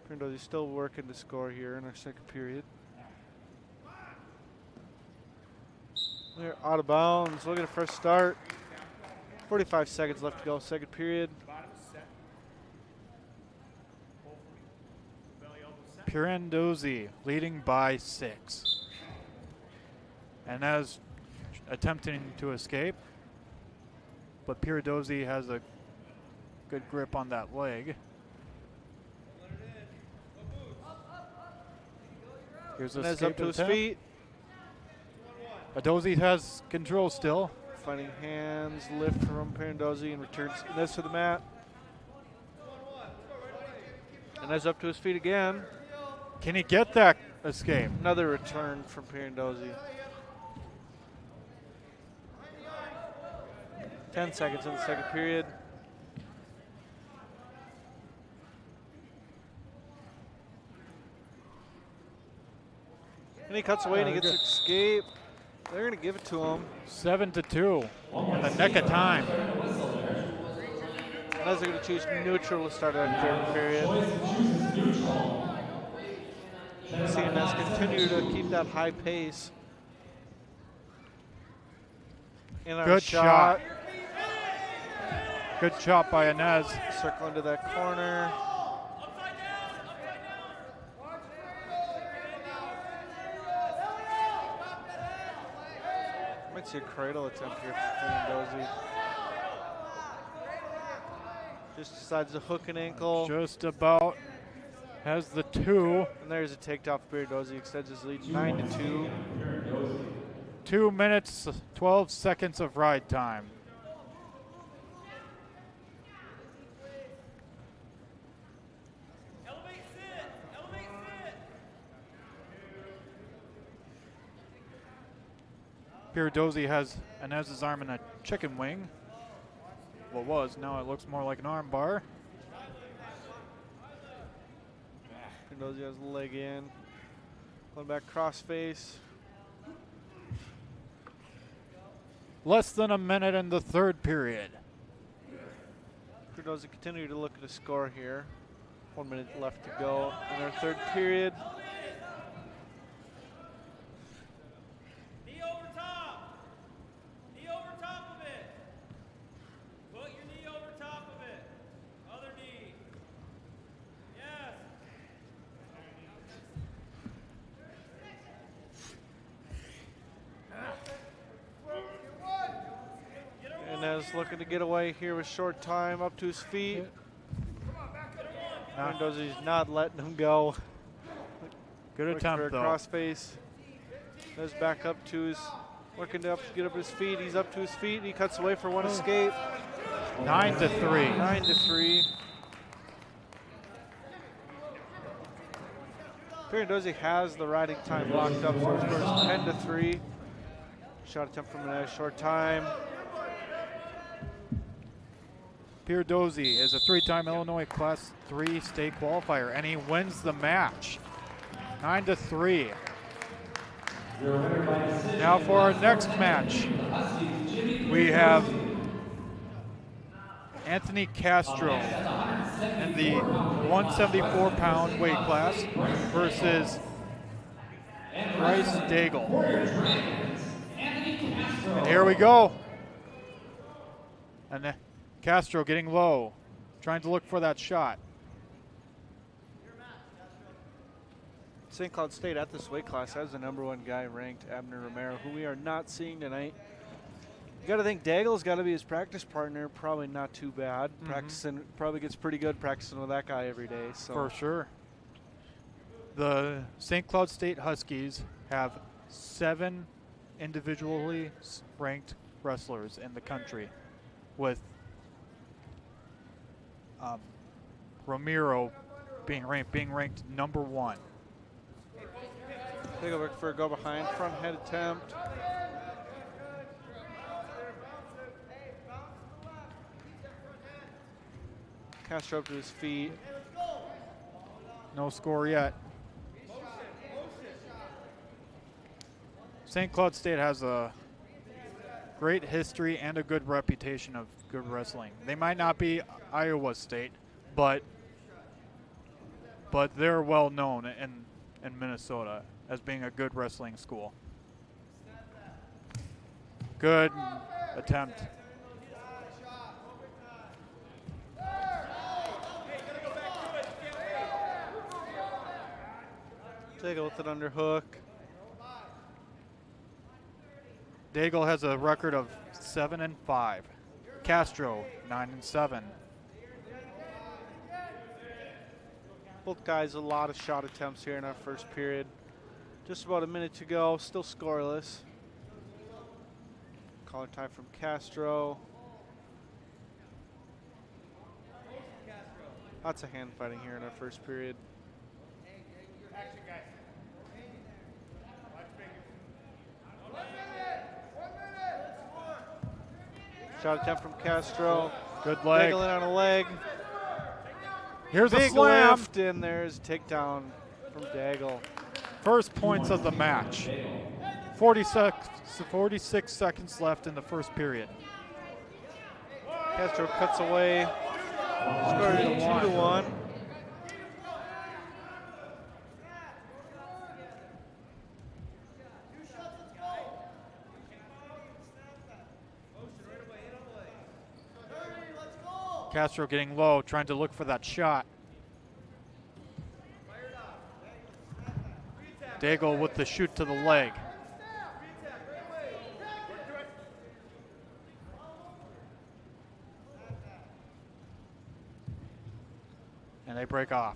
Pirandozzi still working to score here in our second period. They're out of bounds. Looking at first start. 45 seconds left to go, second period. Pirandozzi leading by 6. And as attempting to escape, but Pirandozzi has a good grip on that leg. Here's a Nez up to his feet. Adozzi has control still. Fighting hands, lift from Pirandozzi and returns Nez to the mat. And Nez up to his feet again. Can he get that escape? Another return from Pirandozzi. 10 seconds in the second period. And he cuts away and he gets an escape. They're going to give it to him. 7-2 in the neck of time. As they're going to choose neutral to start that third period. Seeing us continue to keep that high pace. In our Good shot. Good shot by Inez. Circle into that corner. Might see a cradle attempt here for Pirandozzi. Just decides to hook an ankle. Just about has the 2. And there's a takedown for Pirandozzi. Extends his lead 9-2. 2 minutes, 12 seconds of ride time. Pirandozzi has Inez's arm in a chicken wing. Well, was. Now it looks more like an arm bar. Pirandozzi has the leg in. Going back cross face. Less than a minute in the third period. Pirandozzi continue to look at the score here. 1 minute left to go in our third period. Looking to get away here with short time, up to his feet. Pirandozzi's not letting him go. Good attempt, though. Cross face. Goes back up to his, looking to get up his feet. He's up to his feet. He cuts away for one escape. 9-3. 9-3. Pirandozzi has the riding time locked up, so it scores 10-3. Shot attempt from a short time. Pirandozzi is a 3-time Illinois Class 3 state qualifier, and he wins the match, 9-3. Now for our next match, we have Anthony Castro in the 174-pound weight class versus Bryce Daigle. And here we go. And Castro getting low, trying to look for that shot. St. Cloud State at this weight class has the #1 guy ranked, Abner Romero, who we are not seeing tonight. You got to think Daigle's got to be his practice partner. Probably not too bad. Practicing, probably gets pretty good practicing with that guy every day. So. For sure. The St. Cloud State Huskies have 7 individually ranked wrestlers in the country, with Romero being ranked #1. Take a look for a go behind front head attempt. Castro up to his feet. No score yet. St. Cloud State has a great history and a good reputation of good wrestling. They might not be Iowa State, but they're well known in Minnesota as being a good wrestling school. Good attempt. Daigle with an underhook. Daigle has a record of 7-5. Castro 9-7. Both guys a lot of shot attempts here in our first period. Just about a minute to go, still scoreless. Calling time from Castro. Lots of hand fighting here in our first period. Shot attempt from Castro. Good leg. Daigle in on a leg. Here's Big a slam. lift, and there's a takedown from Daigle. First points of the match. 46 seconds left in the first period. Castro cuts away. Scored it 2-1. Castro getting low, trying to look for that shot. Daigle with the shoot to the leg. And they break off.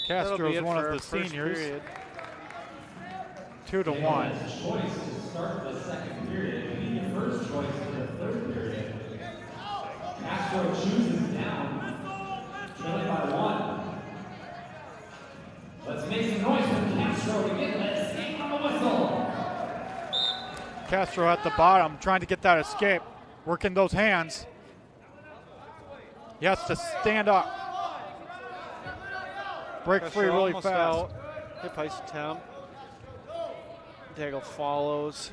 Castro is one of the seniors. 2-1. Choice to start the second period. You need your first choice in the third period. Castro chooses down, trailing by 1. Let's make some noise for Castro to get that escape on the whistle. Castro at the bottom, trying to get that escape, working those hands. He has to stand up. Break Castro free really almost fast. out. Hip ice attempt. Daigle follows.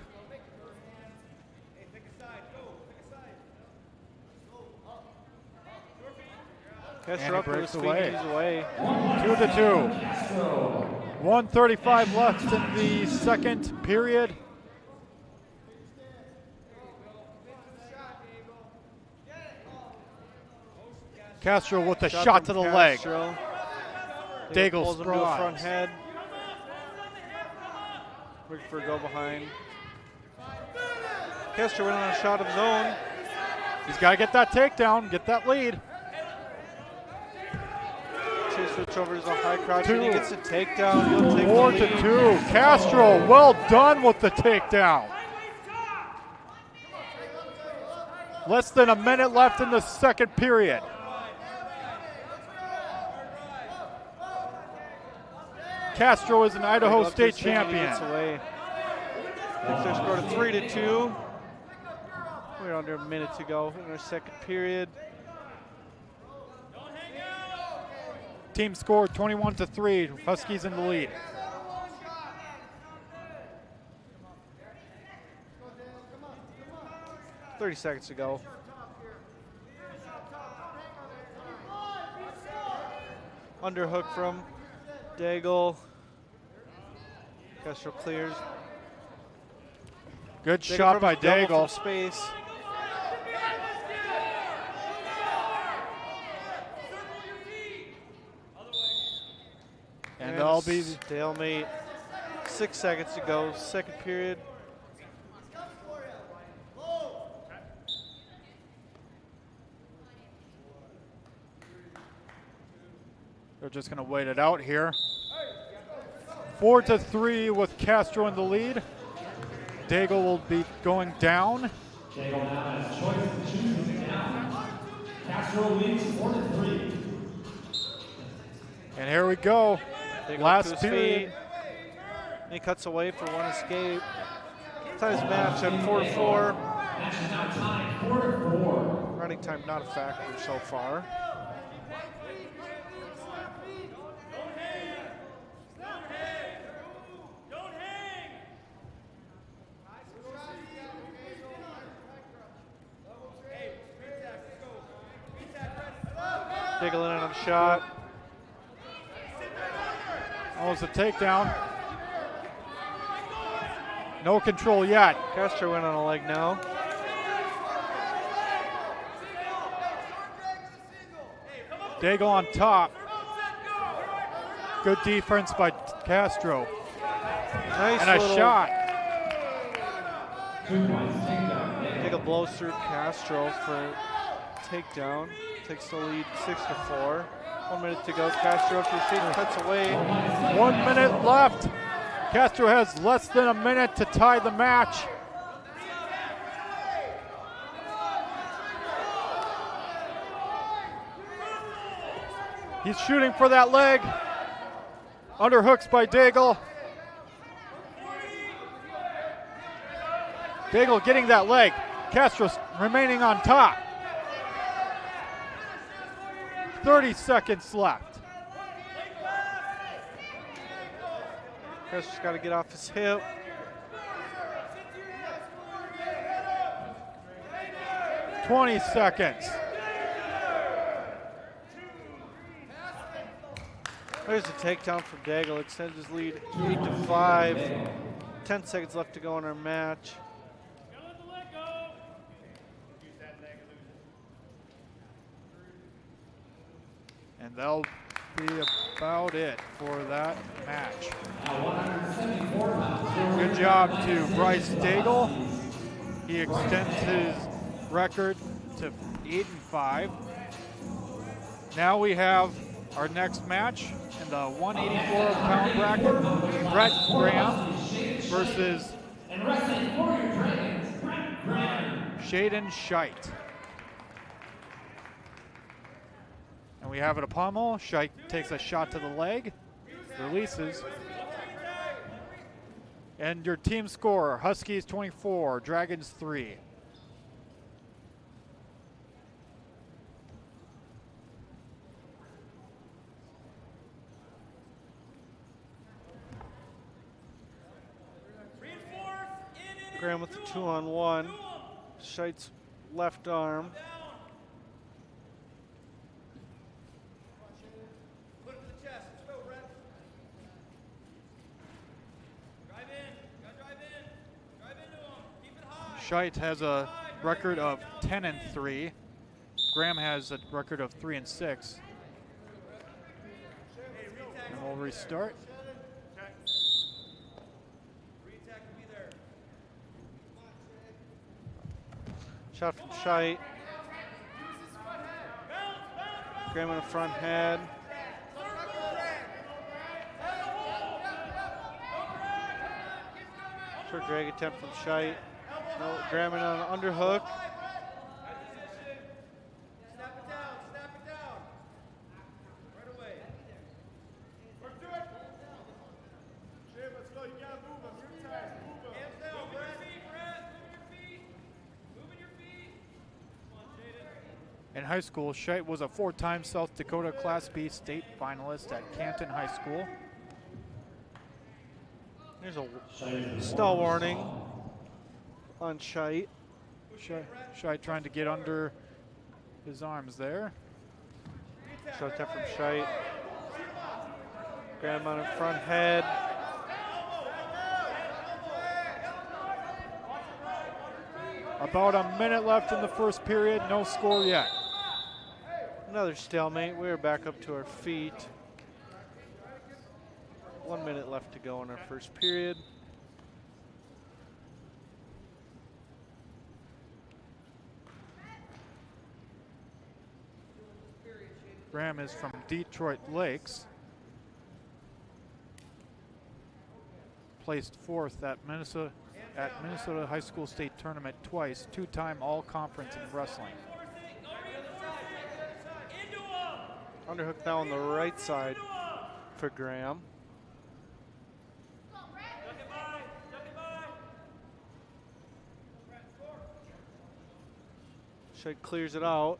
Castro up with his feet, he's away. 2-2. 1:35 left in the second period. Castro with a shot to the leg. Daigle pulls him to a front strides. head. Looking for a go behind. Castro went on a shot of his own. He's got to get that takedown, get that lead. Chase switch over to the high crouch, Two. and he gets a takedown. He'll take 4-2. Castro, well done with the takedown. Less than a minute left in the second period. Castro is an Idaho State champion. They're scored a 3-2. We're under a minute to go in our second period. Team scored 21-3. Huskies in the lead. .30 seconds to go. Underhook from Daigle. Castro clears. Good Daigle shot from by his double Daigle. from space. And they'll be stalemate. 6 seconds to go, second period. They're just going to wait it out here. 4-3 with Castro in the lead. Daigle will be going down. Daigle now has choice to choose down. Castro leads 4-3. And here we go. Daigle Last to his period. feet. And he cuts away for one escape. Ties match at 4-4. Match is now tied 4-4. Running time not a factor so far. Daigle in on a shot. Oh, it's a takedown. No control yet. Castro went on a leg now. Daigle on top. Good defense by Castro. Nice and a little shot. 2 points, takedown. Daigle blows through Castro for takedown. Takes the lead 6-4. 1 minute to go. Castro up to his feet, cuts away. 1 minute left. Castro has less than a minute to tie the match. He's shooting for that leg. Underhooks by Daigle. Daigle getting that leg. Castro remaining on top. 30 seconds left. Castro's got to get off his hip. $20 seconds. There's a takedown from Daigle. Extends his lead 8-5. 10 seconds left to go in our match. And that'll be about it for that match. Good job to Bryce Daigle. He extends his record to 8-5. Now we have our next match in the 184-pound bracket. Brett Graham versus Shaden Scheidt. And we have it a pommel. Scheidt takes a shot to the leg, releases. And your team score, Huskies 24, Dragons 3. Graham with the 2-on-1. Scheidt's left arm. Scheidt has a record of 10-3. Graham has a record of 3-6. And we'll restart. Shot from Scheidt. Graham in the front head. Short drag attempt from Scheidt. No, Graham in on an underhook. In high school, Scheidt was a 4-time South Dakota Class B state finalist at Canton High School. There's a stall warning on Scheidt. Scheidt trying to get under his arms there. Shot attempt from Scheidt. Graham on a front head. About a minute left in the first period, no score yet. Another stalemate. We're back up to our feet. 1 minute left to go in our first period. Graham is from Detroit Lakes. Placed fourth at Minnesota High School State Tournament twice, 2-time All-Conference in wrestling. Underhook now on the right side for Graham. Scheidt clears it out.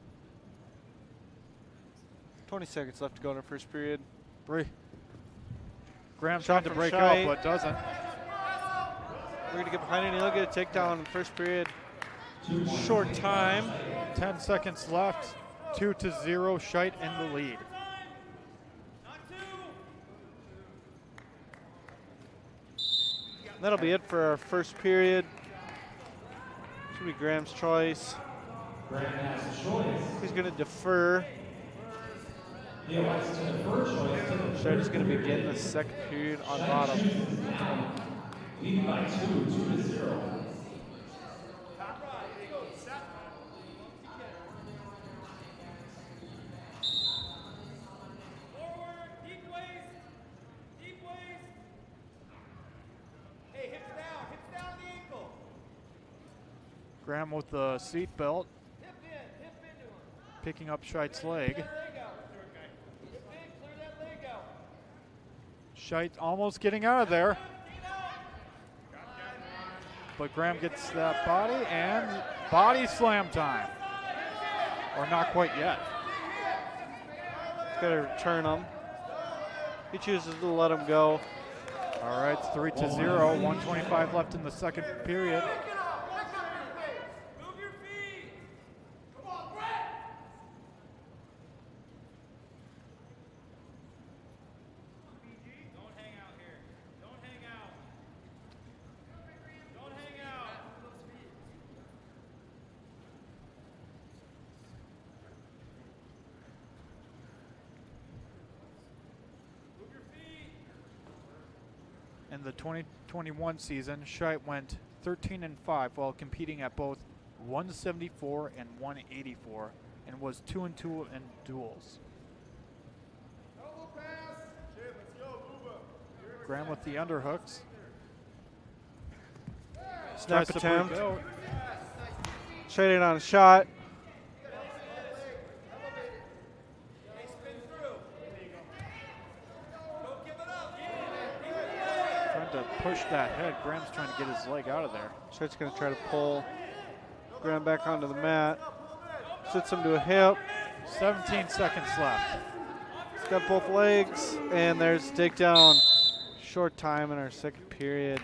20 seconds left to go in our first period. Graham Shot trying to from break Scheidt. out, but doesn't. We're going to get behind it and he'll get a takedown in the first period. Short time. 10 seconds left. 2-0, Scheidt in the lead. That'll be it for our first period. Should be Graham's choice. Graham has a choice. He's going to defer. He elects to defer choice to the Shred's going to begin the second period on bottom. Leading by 2-0. Graham with the seat belt, picking up Scheidt's leg. Scheidt almost getting out of there. But Graham gets that body, and body slam time. Or not quite yet. He's got to return him. He chooses to let him go. All right, it's 3-0, 1:25 left in the second period. In the 2021 season, Scheidt went 13-5 while competing at both 174 and 184, and was 2-2 in duels. Graham with the underhooks. Snap attempt. Straight in on a shot. To push that head. Graham's trying to get his leg out of there. Scheidt's going to try to pull Graham back onto the mat. Sits him to a hip. 17 seconds left. He's got both legs, and there's a takedown. Short time in our second period.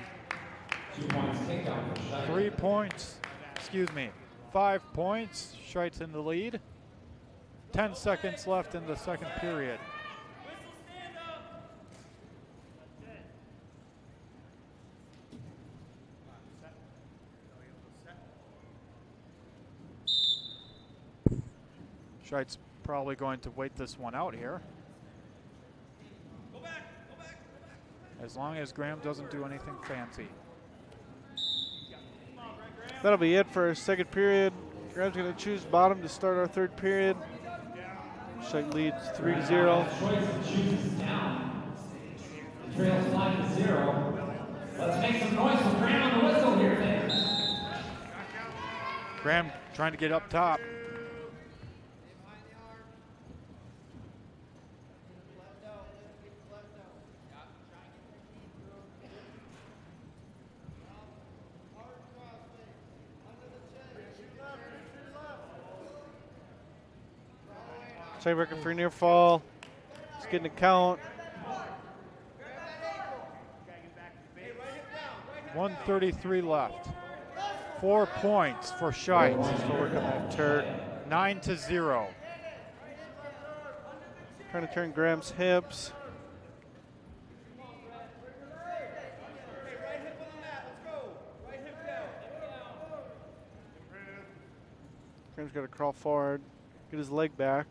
2 points takedown for Scheidt. 3 points. Excuse me. 5 points. Scheidt's in the lead. 10 seconds left in the second period. Scheidt's probably going to wait this one out here. As long as Graham doesn't do anything fancy. That'll be it for our second period. Graham's going to choose bottom to start our third period. Scheidt leads 3-0. Trails 5-0. Let's make some noise for Graham on the whistle here, fans. Graham trying to get up top. Scheidt working for near fall. He's getting a count. 1:33 left. 4 points for Scheidt. Still working that turret. 9-0. Trying to turn Graham's hips. Graham's got to crawl forward, get his leg back.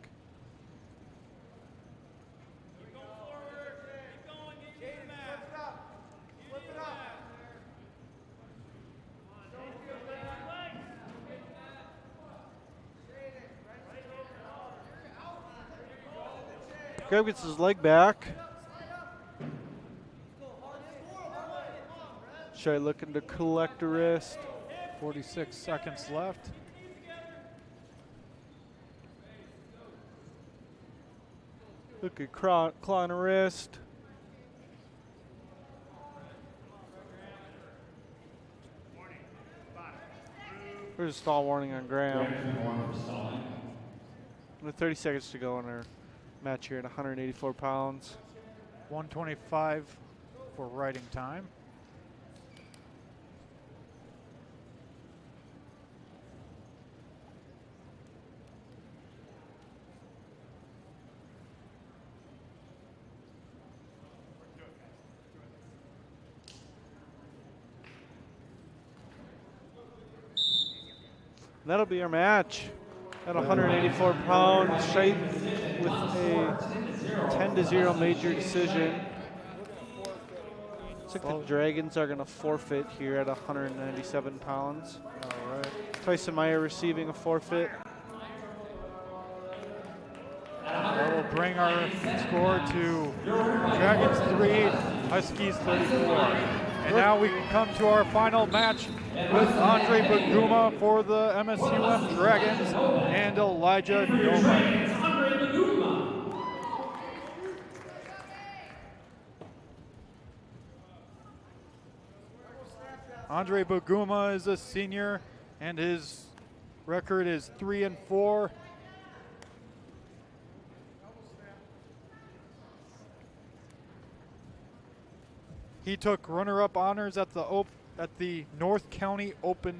Graham gets his leg back. Scheidt looking to collect a wrist. 46 seconds left. Look at clawing a wrist. There's a stall warning on Graham. With 30 seconds to go in our match here at 184 pounds. 1:25 for riding time. That'll be our match at 184 pounds, straight with a 10-0 major decision. Looks like the Dragons are going to forfeit here at 197 pounds. All right. Tyson Meyer receiving a forfeit. That will bring our score to Dragons 3, Huskies 34. And now we can come to our final match with Andre Baguma for the MSUM Dragons and Elijah Novak. Andre Baguma is a senior and his record is 3-4. He took runner-up honors at the North County Open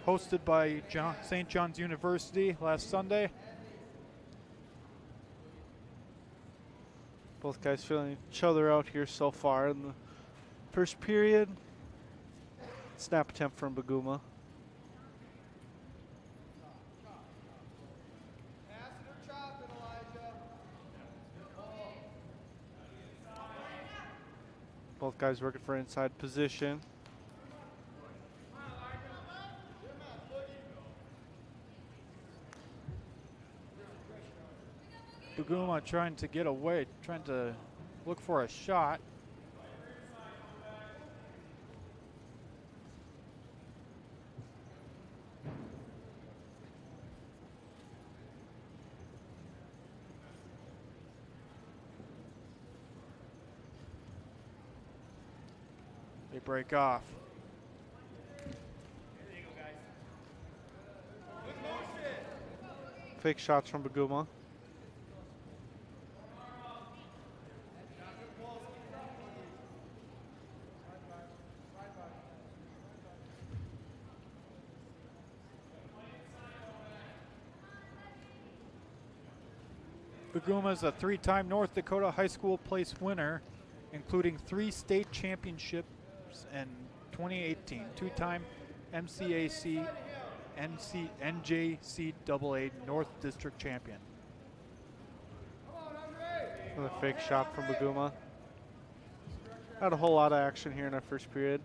hosted by St. John's University last Sunday. Both guys feeling each other out here so far in the first period. Snap attempt from Baguma. Both guys working for inside position. Baguma trying to get away, trying to look for a shot. They break off. Fake shots from Baguma. Baguma is a 3-time North Dakota high school place winner, including 3 state championships in 2018, 2-time MCAC, NJCAA North District champion. Another fake shot from Baguma. Not a whole lot of action here in our first period.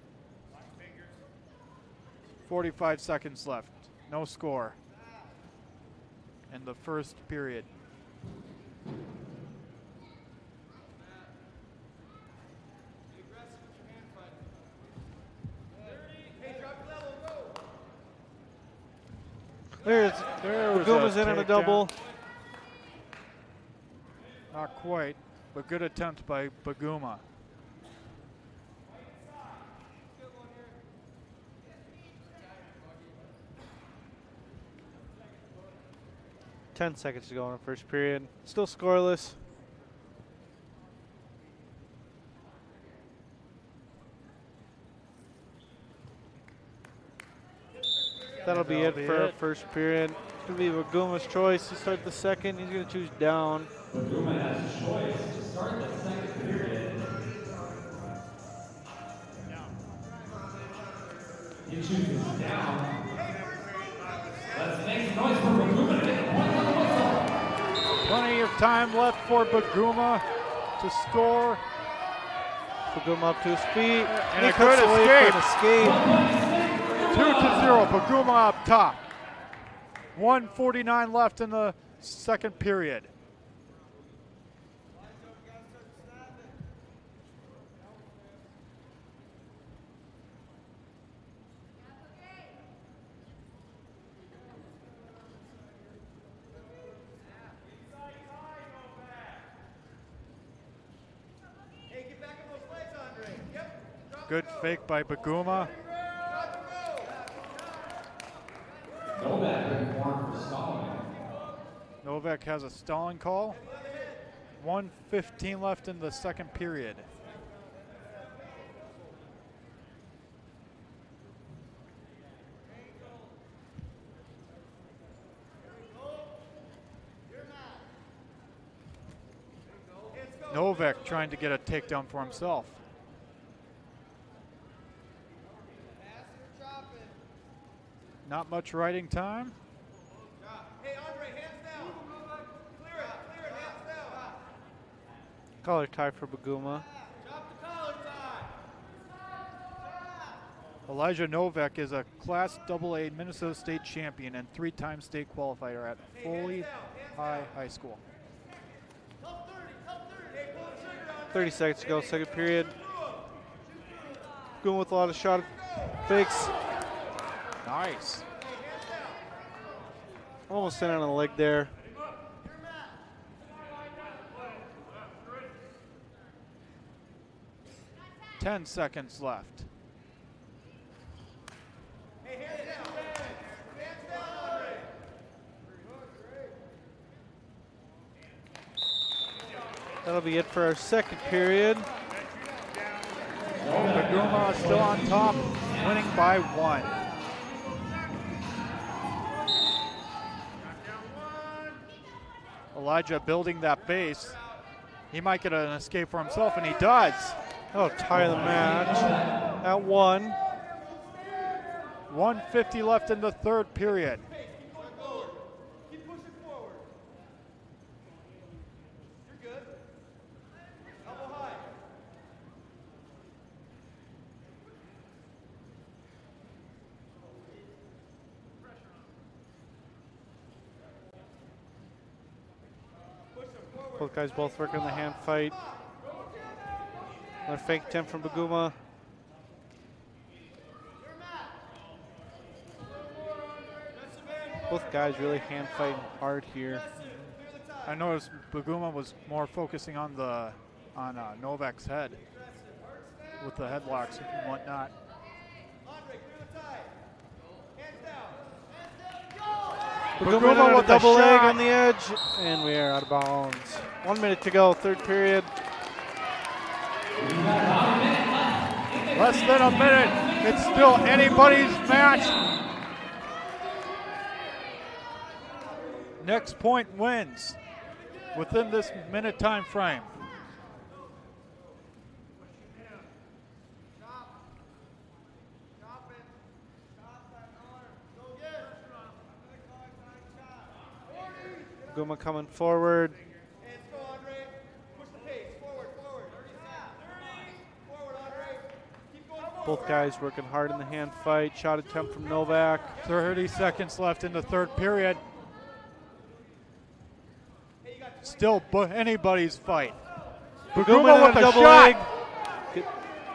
45 seconds left. No score in the first period. There Baguma's in on a double. Not quite, but good attempt by Baguma. Ten seconds to go in the first period. Still scoreless. That'll be it for our first period. It's going to be Baguma's choice to start the second. He's going to choose down. Baguma has a choice to start the second period. He chooses down. Let's make some noise for Baguma to get the point on the whistle. Plenty of time left for Baguma to score. Baguma up to his feet. And he a good cuts away escape. for an escape. 2-0, Baguma up top. 1:49 left in the second period. Good fake by Baguma. Novak has a stalling call. 1:15 left in the second period. Novak trying to get a takedown for himself. Not much riding time. Hey, Andre, hands down. Clear it, hands down. Collar tie for Baguma. Drop the collar tie. Elijah Novak is a Class AA Minnesota State champion and 3-time state qualifier at Foley High School. 30 seconds to go, second period. Going with a lot of shot fakes. Nice. Almost in on the leg there. Ten seconds left. That'll be it for our second period. Baguma still on top, winning by 1. Elijah building that base. He might get an escape for himself, and he does. That'll tie the match at 1. 1:50 left in the third period. Keep pushing forward. You're good. Elbow high. Both guys both working the hand fight. Another fake attempt from Baguma. Both guys really hand fighting hard here. I noticed Baguma was more focusing on Novak's head with the headlocks and whatnot. Baguma with a double leg on the edge, and we are out of bounds. 1 minute to go, third period. Less than a minute. It's still anybody's match. Next point wins within this minute time frame. Baguma coming forward. Hands go, Andre. Push the pace. Forward, forward. 30. Forward, Andre. Keep going forward. Both guys working hard in the hand fight. Shot attempt from Novak. 30 seconds left in the third period. Still anybody's fight. Baguma with a double shot. leg.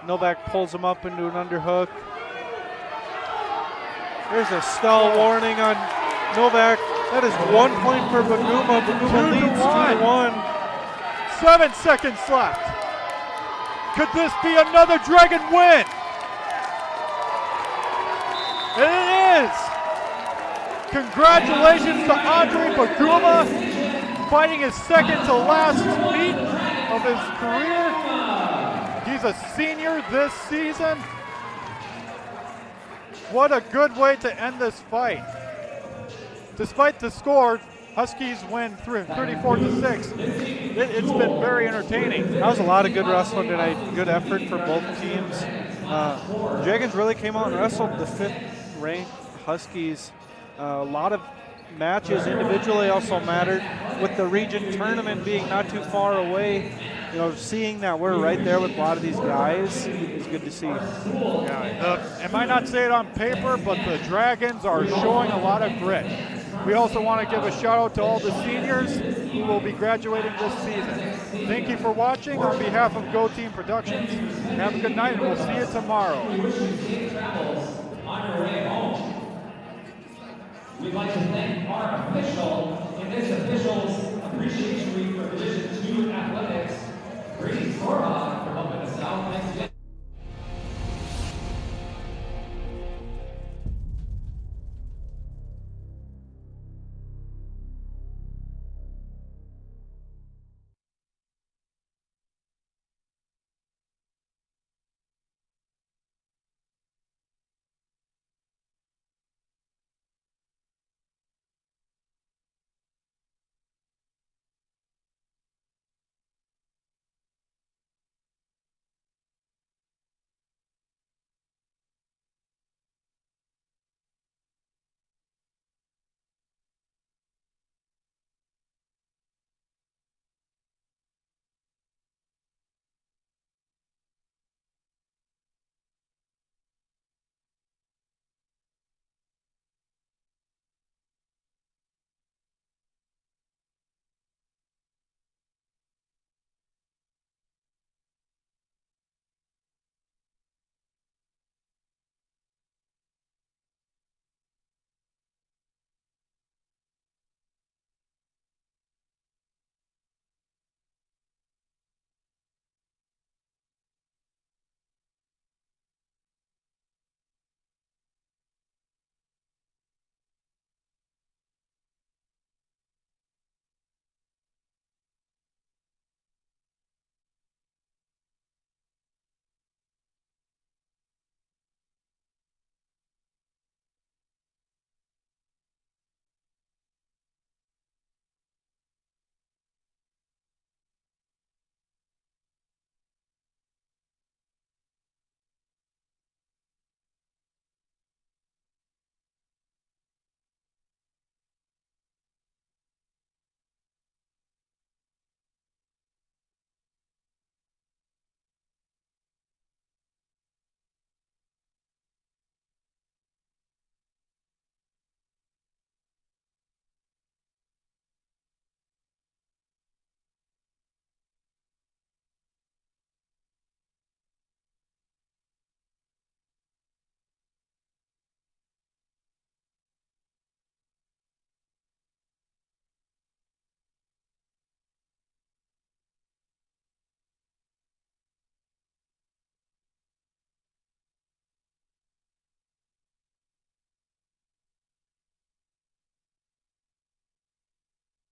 Novak pulls him up into an underhook. There's a stall warning on Novak. That is 1 point for Baguma. Baguma leads 2-1. 7 seconds left. Could this be another Dragon win? And it is. Congratulations to Andre Baguma, fighting his second to last meet of his career. He's a senior this season. What a good way to end this fight. Despite the score, Huskies win 34-6. It's been very entertaining. That was a lot of good wrestling tonight. Good effort for both teams. Dragons really came out and wrestled the 5th-ranked Huskies. A lot of matches individually also mattered. With the region tournament being not too far away, you know, seeing that we're right there with a lot of these guys is good to see. Yeah, I might not say it on paper, but the Dragons are showing a lot of grit. We also want to give a shout out to all the seniors who will be graduating this season. Thank you for watching. On behalf of Go Team Productions, have a good night and we'll see you tomorrow. On your way home, we'd like to thank our official in this officials appreciation week for Division II athletics, Brady Sorba, for helping us out. Thanks again.